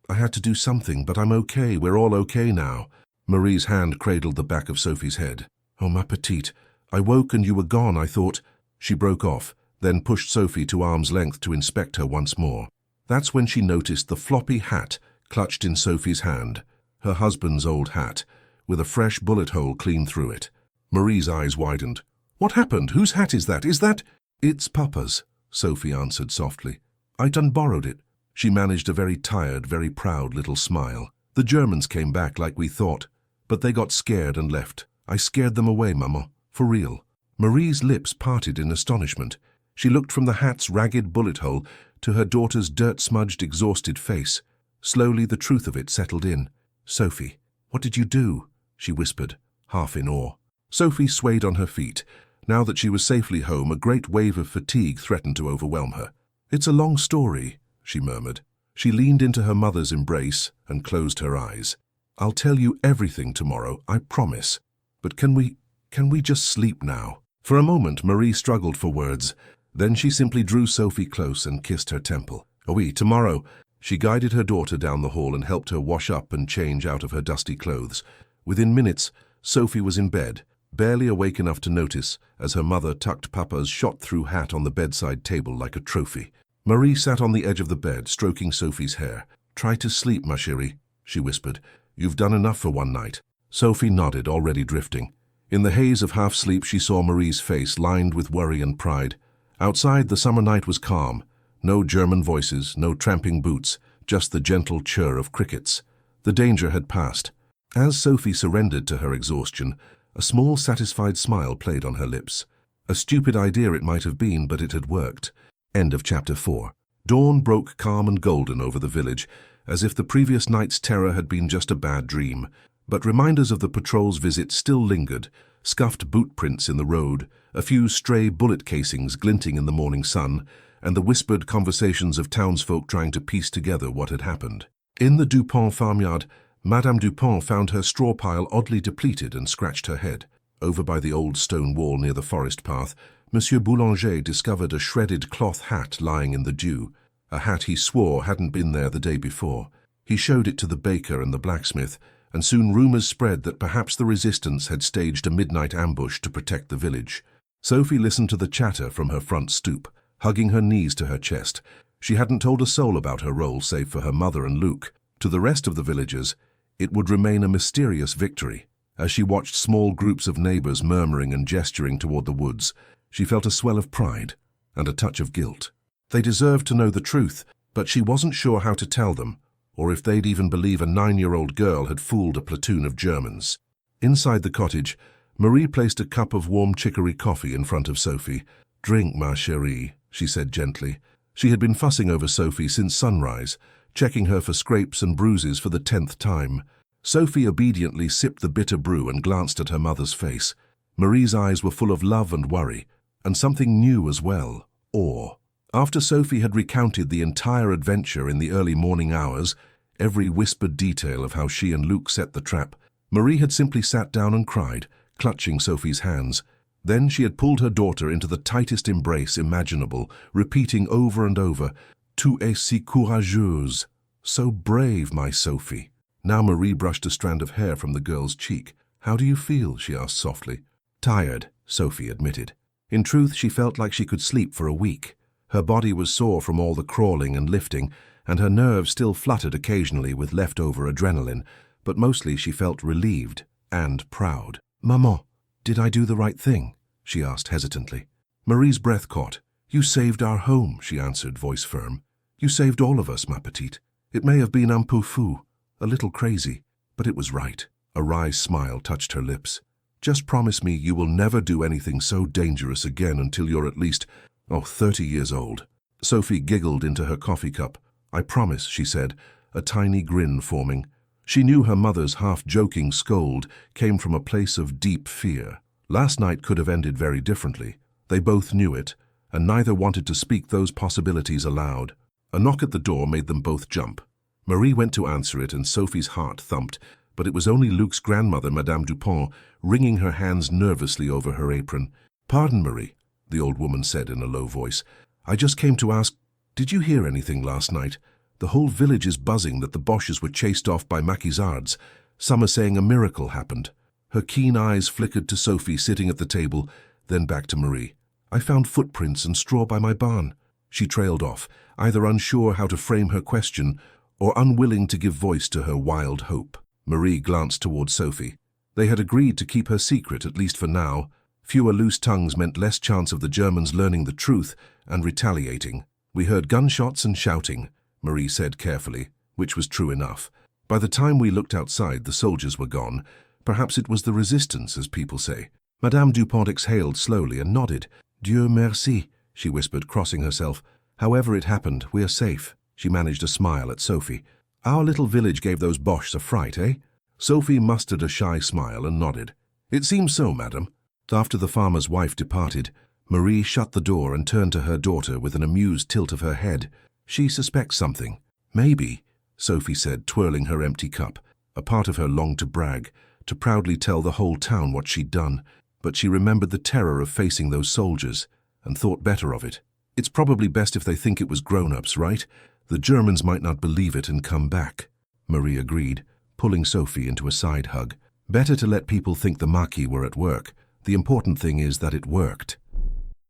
I had to do something, but I'm okay. We're all okay now." Marie's hand cradled the back of Sophie's head. "Oh, ma petite, I woke and you were gone, I thought." She broke off, then pushed Sophie to arm's length to inspect her once more. That's when she noticed the floppy hat clutched in Sophie's hand, her husband's old hat, with a fresh bullet hole clean through it. Marie's eyes widened. "What happened? Whose hat is that? Is that—" "It's Papa's," Sophie answered softly. "I done borrowed it." She managed a very tired, very proud little smile. "The Germans came back like we thought, but they got scared and left. I scared them away, Maman, for real." Marie's lips parted in astonishment. She looked from the hat's ragged bullet hole to her daughter's dirt-smudged, exhausted face. Slowly the truth of it settled in. "Sophie, what did you do?" she whispered, half in awe. Sophie swayed on her feet. Now that she was safely home, a great wave of fatigue threatened to overwhelm her. "It's a long story," she murmured. She leaned into her mother's embrace and closed her eyes. "I'll tell you everything tomorrow, I promise. But can we just sleep now?" For a moment, Marie struggled for words. Then she simply drew Sophie close and kissed her temple. "Oui, tomorrow." She guided her daughter down the hall and helped her wash up and change out of her dusty clothes. Within minutes, Sophie was in bed, barely awake enough to notice as her mother tucked Papa's shot-through hat on the bedside table like a trophy. Marie sat on the edge of the bed, stroking Sophie's hair. "Try to sleep, ma chérie," she whispered. "You've done enough for one night." Sophie nodded, already drifting. In the haze of half-sleep, she saw Marie's face lined with worry and pride. Outside, the summer night was calm. No German voices, no tramping boots, just the gentle chirr of crickets. The danger had passed. As Sophie surrendered to her exhaustion, a small, satisfied smile played on her lips. A stupid idea it might have been, but it had worked. End of chapter 4. Dawn broke calm and golden over the village, as if the previous night's terror had been just a bad dream. But reminders of the patrol's visit still lingered, scuffed boot prints in the road, a few stray bullet casings glinting in the morning sun, and the whispered conversations of townsfolk trying to piece together what had happened. In the Dupont farmyard, Madame Dupont found her straw pile oddly depleted and scratched her head. Over by the old stone wall near the forest path, Monsieur Boulanger discovered a shredded cloth hat lying in the dew, a hat he swore hadn't been there the day before. He showed it to the baker and the blacksmith, and soon rumors spread that perhaps the resistance had staged a midnight ambush to protect the village. Sophie listened to the chatter from her front stoop, hugging her knees to her chest. She hadn't told a soul about her role save for her mother and Luc. To the rest of the villagers, it would remain a mysterious victory. As she watched small groups of neighbors murmuring and gesturing toward the woods, she felt a swell of pride and a touch of guilt. They deserved to know the truth, but she wasn't sure how to tell them, or if they'd even believe a 9-year-old girl had fooled a platoon of Germans. Inside the cottage, Marie placed a cup of warm chicory coffee in front of Sophie. "Drink, ma chérie," she said gently. She had been fussing over Sophie since sunrise, checking her for scrapes and bruises for the 10th time. Sophie obediently sipped the bitter brew and glanced at her mother's face. Marie's eyes were full of love and worry, and something new as well, awe. After Sophie had recounted the entire adventure in the early morning hours, every whispered detail of how she and Luc set the trap, Marie had simply sat down and cried, clutching Sophie's hands. Then she had pulled her daughter into the tightest embrace imaginable, repeating over and over, "Tu es si courageuse, so brave, my Sophie." Now Marie brushed a strand of hair from the girl's cheek. "How do you feel?" she asked softly. "Tired," Sophie admitted. In truth, she felt like she could sleep for a week. Her body was sore from all the crawling and lifting, and her nerves still fluttered occasionally with leftover adrenaline, but mostly she felt relieved and proud. "Maman, did I do the right thing?" she asked hesitantly. Marie's breath caught. "You saved our home," she answered, voice firm. "You saved all of us, ma petite. It may have been un peu fou, a little crazy, but it was right." A wry smile touched her lips. "Just promise me you will never do anything so dangerous again until you're at least, 30 years old." Sophie giggled into her coffee cup. "I promise," she said, a tiny grin forming. She knew her mother's half-joking scold came from a place of deep fear. Last night could have ended very differently. They both knew it, and neither wanted to speak those possibilities aloud. A knock at the door made them both jump. Marie went to answer it, and Sophie's heart thumped, but it was only Luc's grandmother, Madame Dupont, wringing her hands nervously over her apron. "Pardon, Marie," the old woman said in a low voice. "I just came to ask, did you hear anything last night? The whole village is buzzing that the Boches were chased off by maquisards. Some are saying a miracle happened." Her keen eyes flickered to Sophie sitting at the table, then back to Marie. "I found footprints and straw by my barn." She trailed off, either unsure how to frame her question or unwilling to give voice to her wild hope. Marie glanced toward Sophie. They had agreed to keep her secret, at least for now. Fewer loose tongues meant less chance of the Germans learning the truth and retaliating. "We heard gunshots and shouting," Marie said carefully, which was true enough. "By the time we looked outside, the soldiers were gone. Perhaps it was the resistance, as people say." Madame Dupont exhaled slowly and nodded. "Dieu merci," she whispered, crossing herself. "However it happened, we are safe." She managed a smile at Sophie. "Our little village gave those Boches a fright, eh?" Sophie mustered a shy smile and nodded. "It seems so, madam." After the farmer's wife departed, Marie shut the door and turned to her daughter with an amused tilt of her head. "She suspects something." "Maybe," Sophie said, twirling her empty cup. A part of her longed to brag, to proudly tell the whole town what she'd done, but she remembered the terror of facing those soldiers and thought better of it. "It's probably best if they think it was grown-ups, right? The Germans might not believe it and come back." Marie agreed, pulling Sophie into a side hug. "Better to let people think the Maquis were at work. The important thing is that it worked."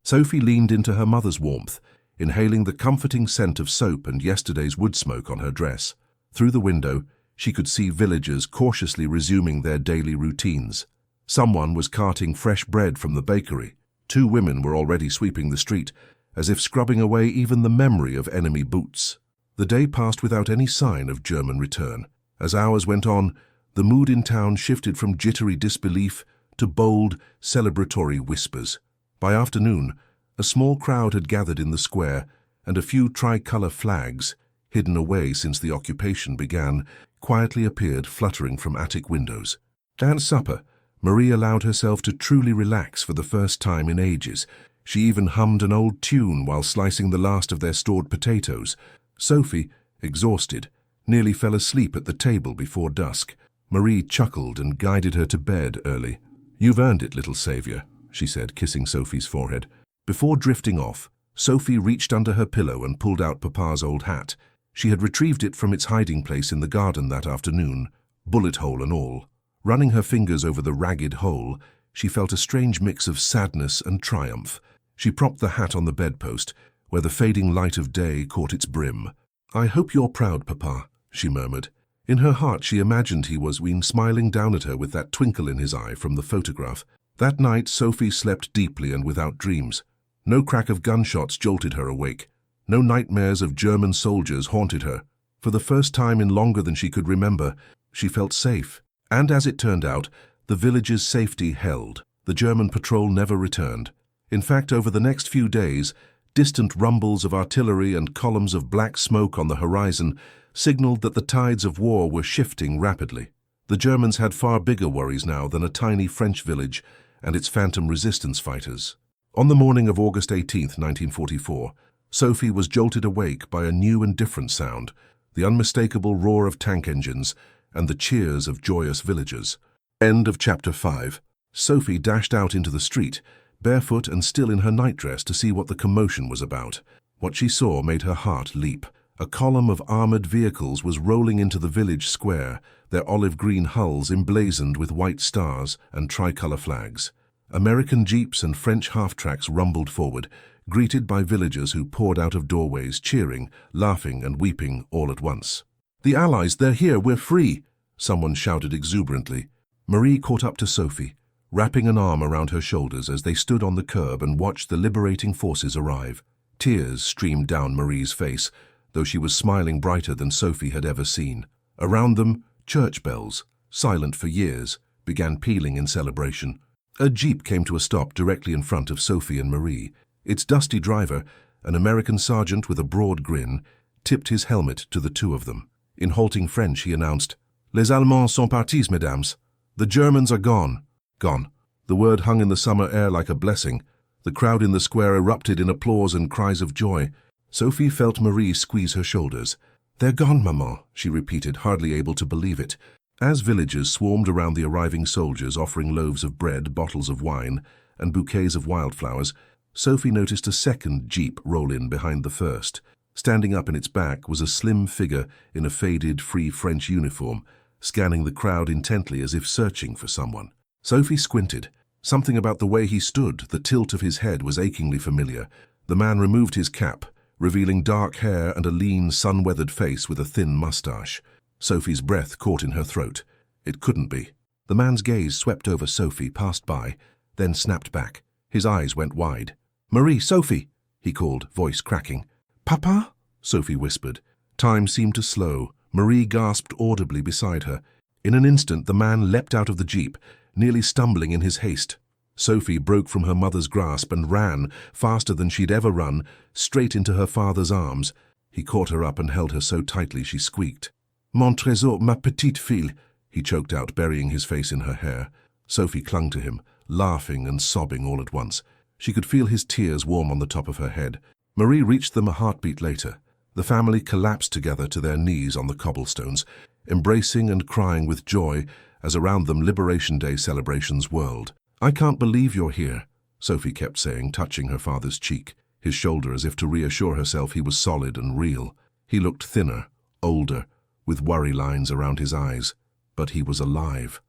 Sophie leaned into her mother's warmth, inhaling the comforting scent of soap and yesterday's wood smoke on her dress. Through the window, she could see villagers cautiously resuming their daily routines. Someone was carting fresh bread from the bakery. 2 women were already sweeping the street, as if scrubbing away even the memory of enemy boots. The day passed without any sign of German return. As hours went on, the mood in town shifted from jittery disbelief to bold, celebratory whispers. By afternoon, a small crowd had gathered in the square, and a few tricolour flags, hidden away since the occupation began, quietly appeared fluttering from attic windows. At supper, Marie allowed herself to truly relax for the first time in ages. She even hummed an old tune while slicing the last of their stored potatoes. Sophie, exhausted, nearly fell asleep at the table before dusk. Marie chuckled and guided her to bed early. "You've earned it, little saviour," she said, kissing Sophie's forehead. Before drifting off, Sophie reached under her pillow and pulled out Papa's old hat. She had retrieved it from its hiding place in the garden that afternoon, bullet hole and all. Running her fingers over the ragged hole, she felt a strange mix of sadness and triumph. She propped the hat on the bedpost, where the fading light of day caught its brim. "I hope you're proud, Papa," she murmured. In her heart she imagined he was smiling down at her with that twinkle in his eye from the photograph. That night Sophie slept deeply and without dreams. No crack of gunshots jolted her awake. No nightmares of German soldiers haunted her. For the first time in longer than she could remember, she felt safe. And as it turned out, the village's safety held. The German patrol never returned. In fact, over the next few days, distant rumbles of artillery and columns of black smoke on the horizon signaled that the tides of war were shifting rapidly. The Germans had far bigger worries now than a tiny French village and its phantom resistance fighters. On the morning of August 18th, 1944, Sophie was jolted awake by a new and different sound, the unmistakable roar of tank engines and the cheers of joyous villagers. End of Chapter 5. Sophie dashed out into the street, barefoot and still in her nightdress, to see what the commotion was about. What she saw made her heart leap. A column of armored vehicles was rolling into the village square, their olive-green hulls emblazoned with white stars and tricolour flags. American jeeps and French half-tracks rumbled forward, greeted by villagers who poured out of doorways, cheering, laughing and weeping all at once. "The Allies, they're here, we're free!" someone shouted exuberantly. Marie caught up to Sophie, wrapping an arm around her shoulders as they stood on the curb and watched the liberating forces arrive. Tears streamed down Marie's face, though she was smiling brighter than Sophie had ever seen. Around them, church bells, silent for years, began pealing in celebration. A jeep came to a stop directly in front of Sophie and Marie. Its dusty driver, an American sergeant with a broad grin, tipped his helmet to the two of them. In halting French, he announced, "Les Allemands sont partis, mesdames. The Germans are gone." Gone. The word hung in the summer air like a blessing. The crowd in the square erupted in applause and cries of joy. Sophie felt Marie squeeze her shoulders. "They're gone, maman," she repeated, hardly able to believe it. As villagers swarmed around the arriving soldiers, offering loaves of bread, bottles of wine, and bouquets of wildflowers, Sophie noticed a second jeep roll in behind the first. Standing up in its back was a slim figure in a faded, Free French uniform, scanning the crowd intently as if searching for someone. Sophie squinted. Something about the way he stood, the tilt of his head, was achingly familiar. The man removed his cap, revealing dark hair and a lean, sun-weathered face with a thin mustache. Sophie's breath caught in her throat. It couldn't be. The man's gaze swept over Sophie, passed by, then snapped back. His eyes went wide. "Marie, Sophie!" he called, voice cracking. "Papa?" Sophie whispered. Time seemed to slow. Marie gasped audibly beside her. In an instant, the man leapt out of the jeep, nearly stumbling in his haste. Sophie broke from her mother's grasp and ran, faster than she'd ever run, straight into her father's arms. He caught her up and held her so tightly she squeaked. "Mon trésor, ma petite fille," he choked out, burying his face in her hair. Sophie clung to him, laughing and sobbing all at once. She could feel his tears warm on the top of her head. Marie reached them a heartbeat later. The family collapsed together to their knees on the cobblestones, embracing and crying with joy as around them Liberation Day celebrations whirled. "I can't believe you're here," Sophie kept saying, touching her father's cheek, his shoulder as if to reassure herself he was solid and real. He looked thinner, older, with worry lines around his eyes. But he was alive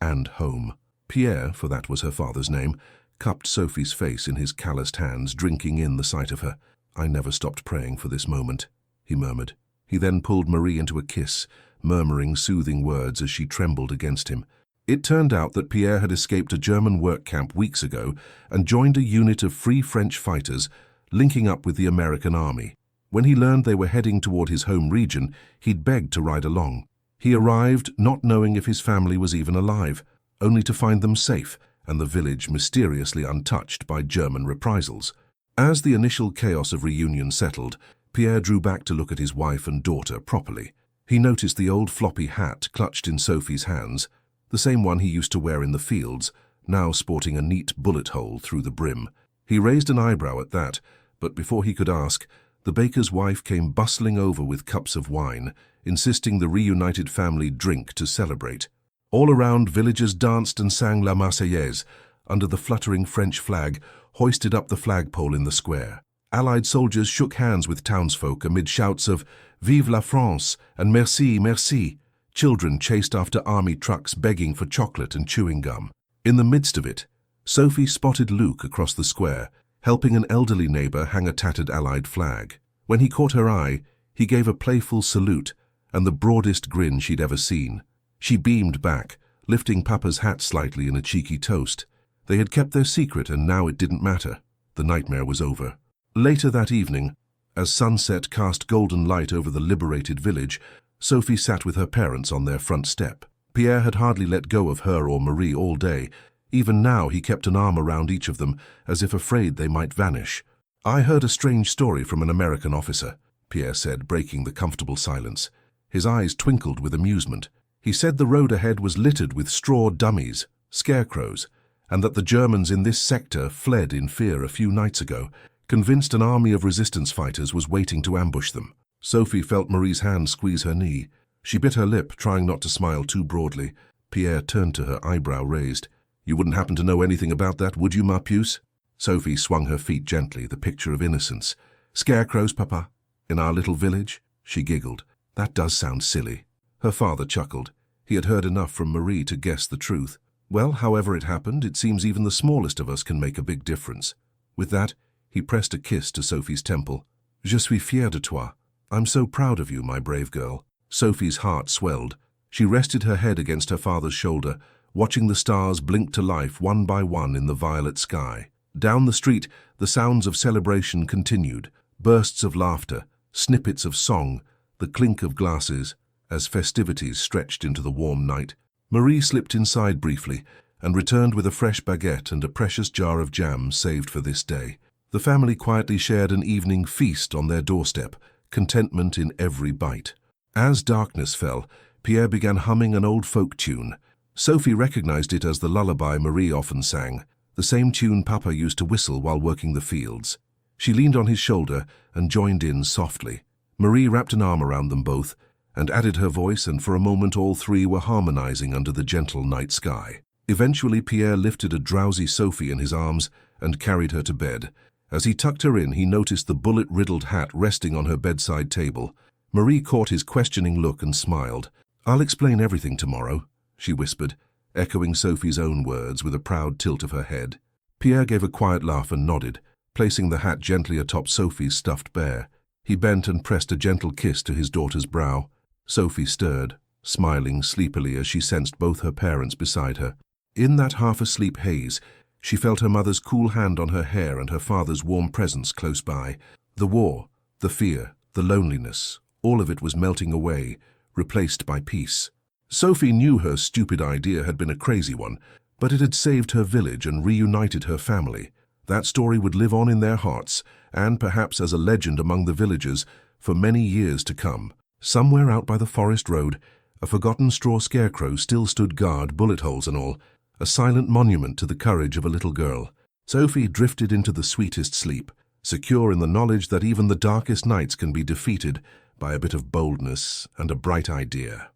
and home. Pierre, for that was her father's name, cupped Sophie's face in his calloused hands, drinking in the sight of her. "I never stopped praying for this moment," he murmured. He then pulled Marie into a kiss, murmuring soothing words as she trembled against him. It turned out that Pierre had escaped a German work camp weeks ago and joined a unit of Free French fighters, linking up with the American army. When he learned they were heading toward his home region, he'd begged to ride along. He arrived not knowing if his family was even alive, only to find them safe and the village mysteriously untouched by German reprisals. As the initial chaos of reunion settled, Pierre drew back to look at his wife and daughter properly. He noticed the old floppy hat clutched in Sophie's hands, the same one he used to wear in the fields, now sporting a neat bullet hole through the brim. He raised an eyebrow at that, but before he could ask, the baker's wife came bustling over with cups of wine, insisting the reunited family drink to celebrate. All around, villagers danced and sang La Marseillaise under the fluttering French flag hoisted up the flagpole in the square. Allied soldiers shook hands with townsfolk amid shouts of "Vive la France" and "Merci, merci." Children chased after army trucks begging for chocolate and chewing gum. In the midst of it, Sophie spotted Luc across the square, helping an elderly neighbor hang a tattered Allied flag. When he caught her eye, he gave a playful salute and the broadest grin she'd ever seen. She beamed back, lifting Papa's hat slightly in a cheeky toast. They had kept their secret, and now it didn't matter. The nightmare was over. Later that evening, as sunset cast golden light over the liberated village, Sophie sat with her parents on their front step. Pierre had hardly let go of her or Marie all day. Even now he kept an arm around each of them, as if afraid they might vanish. "I heard a strange story from an American officer," Pierre said, breaking the comfortable silence. His eyes twinkled with amusement. He said the road ahead was littered with straw dummies, scarecrows, and that the Germans in this sector fled in fear a few nights ago, convinced an army of resistance fighters was waiting to ambush them. Sophie felt Marie's hand squeeze her knee. She bit her lip, trying not to smile too broadly. Pierre turned to her, eyebrow raised. "You wouldn't happen to know anything about that, would you, ma puce?" Sophie swung her feet gently, the picture of innocence. "Scarecrows, Papa? In our little village?" She giggled. "That does sound silly." Her father chuckled. He had heard enough from Marie to guess the truth. "Well, however it happened, it seems even the smallest of us can make a big difference." With that, he pressed a kiss to Sophie's temple. "Je suis fier de toi. I'm so proud of you, my brave girl." Sophie's heart swelled. She rested her head against her father's shoulder, watching the stars blink to life one by one in the violet sky. Down the street, the sounds of celebration continued, bursts of laughter, snippets of song, the clink of glasses, as festivities stretched into the warm night. Marie slipped inside briefly and returned with a fresh baguette and a precious jar of jam saved for this day. The family quietly shared an evening feast on their doorstep, contentment in every bite. As darkness fell, Pierre began humming an old folk tune. Sophie recognized it as the lullaby Marie often sang, the same tune Papa used to whistle while working the fields. She leaned on his shoulder and joined in softly. Marie wrapped an arm around them both and added her voice, and for a moment all three were harmonizing under the gentle night sky. Eventually Pierre lifted a drowsy Sophie in his arms and carried her to bed. As he tucked her in, he noticed the bullet-riddled hat resting on her bedside table. Marie caught his questioning look and smiled. "I'll explain everything tomorrow," she whispered, echoing Sophie's own words with a proud tilt of her head. Pierre gave a quiet laugh and nodded, placing the hat gently atop Sophie's stuffed bear. He bent and pressed a gentle kiss to his daughter's brow. Sophie stirred, smiling sleepily as she sensed both her parents beside her. In that half-asleep haze, she felt her mother's cool hand on her hair and her father's warm presence close by. The war, the fear, the loneliness, all of it was melting away, replaced by peace. Sophie knew her stupid idea had been a crazy one, but it had saved her village and reunited her family. That story would live on in their hearts, and perhaps as a legend among the villagers, for many years to come. Somewhere out by the forest road, a forgotten straw scarecrow still stood guard, bullet holes and all, a silent monument to the courage of a little girl. Sophie drifted into the sweetest sleep, secure in the knowledge that even the darkest nights can be defeated by a bit of boldness and a bright idea.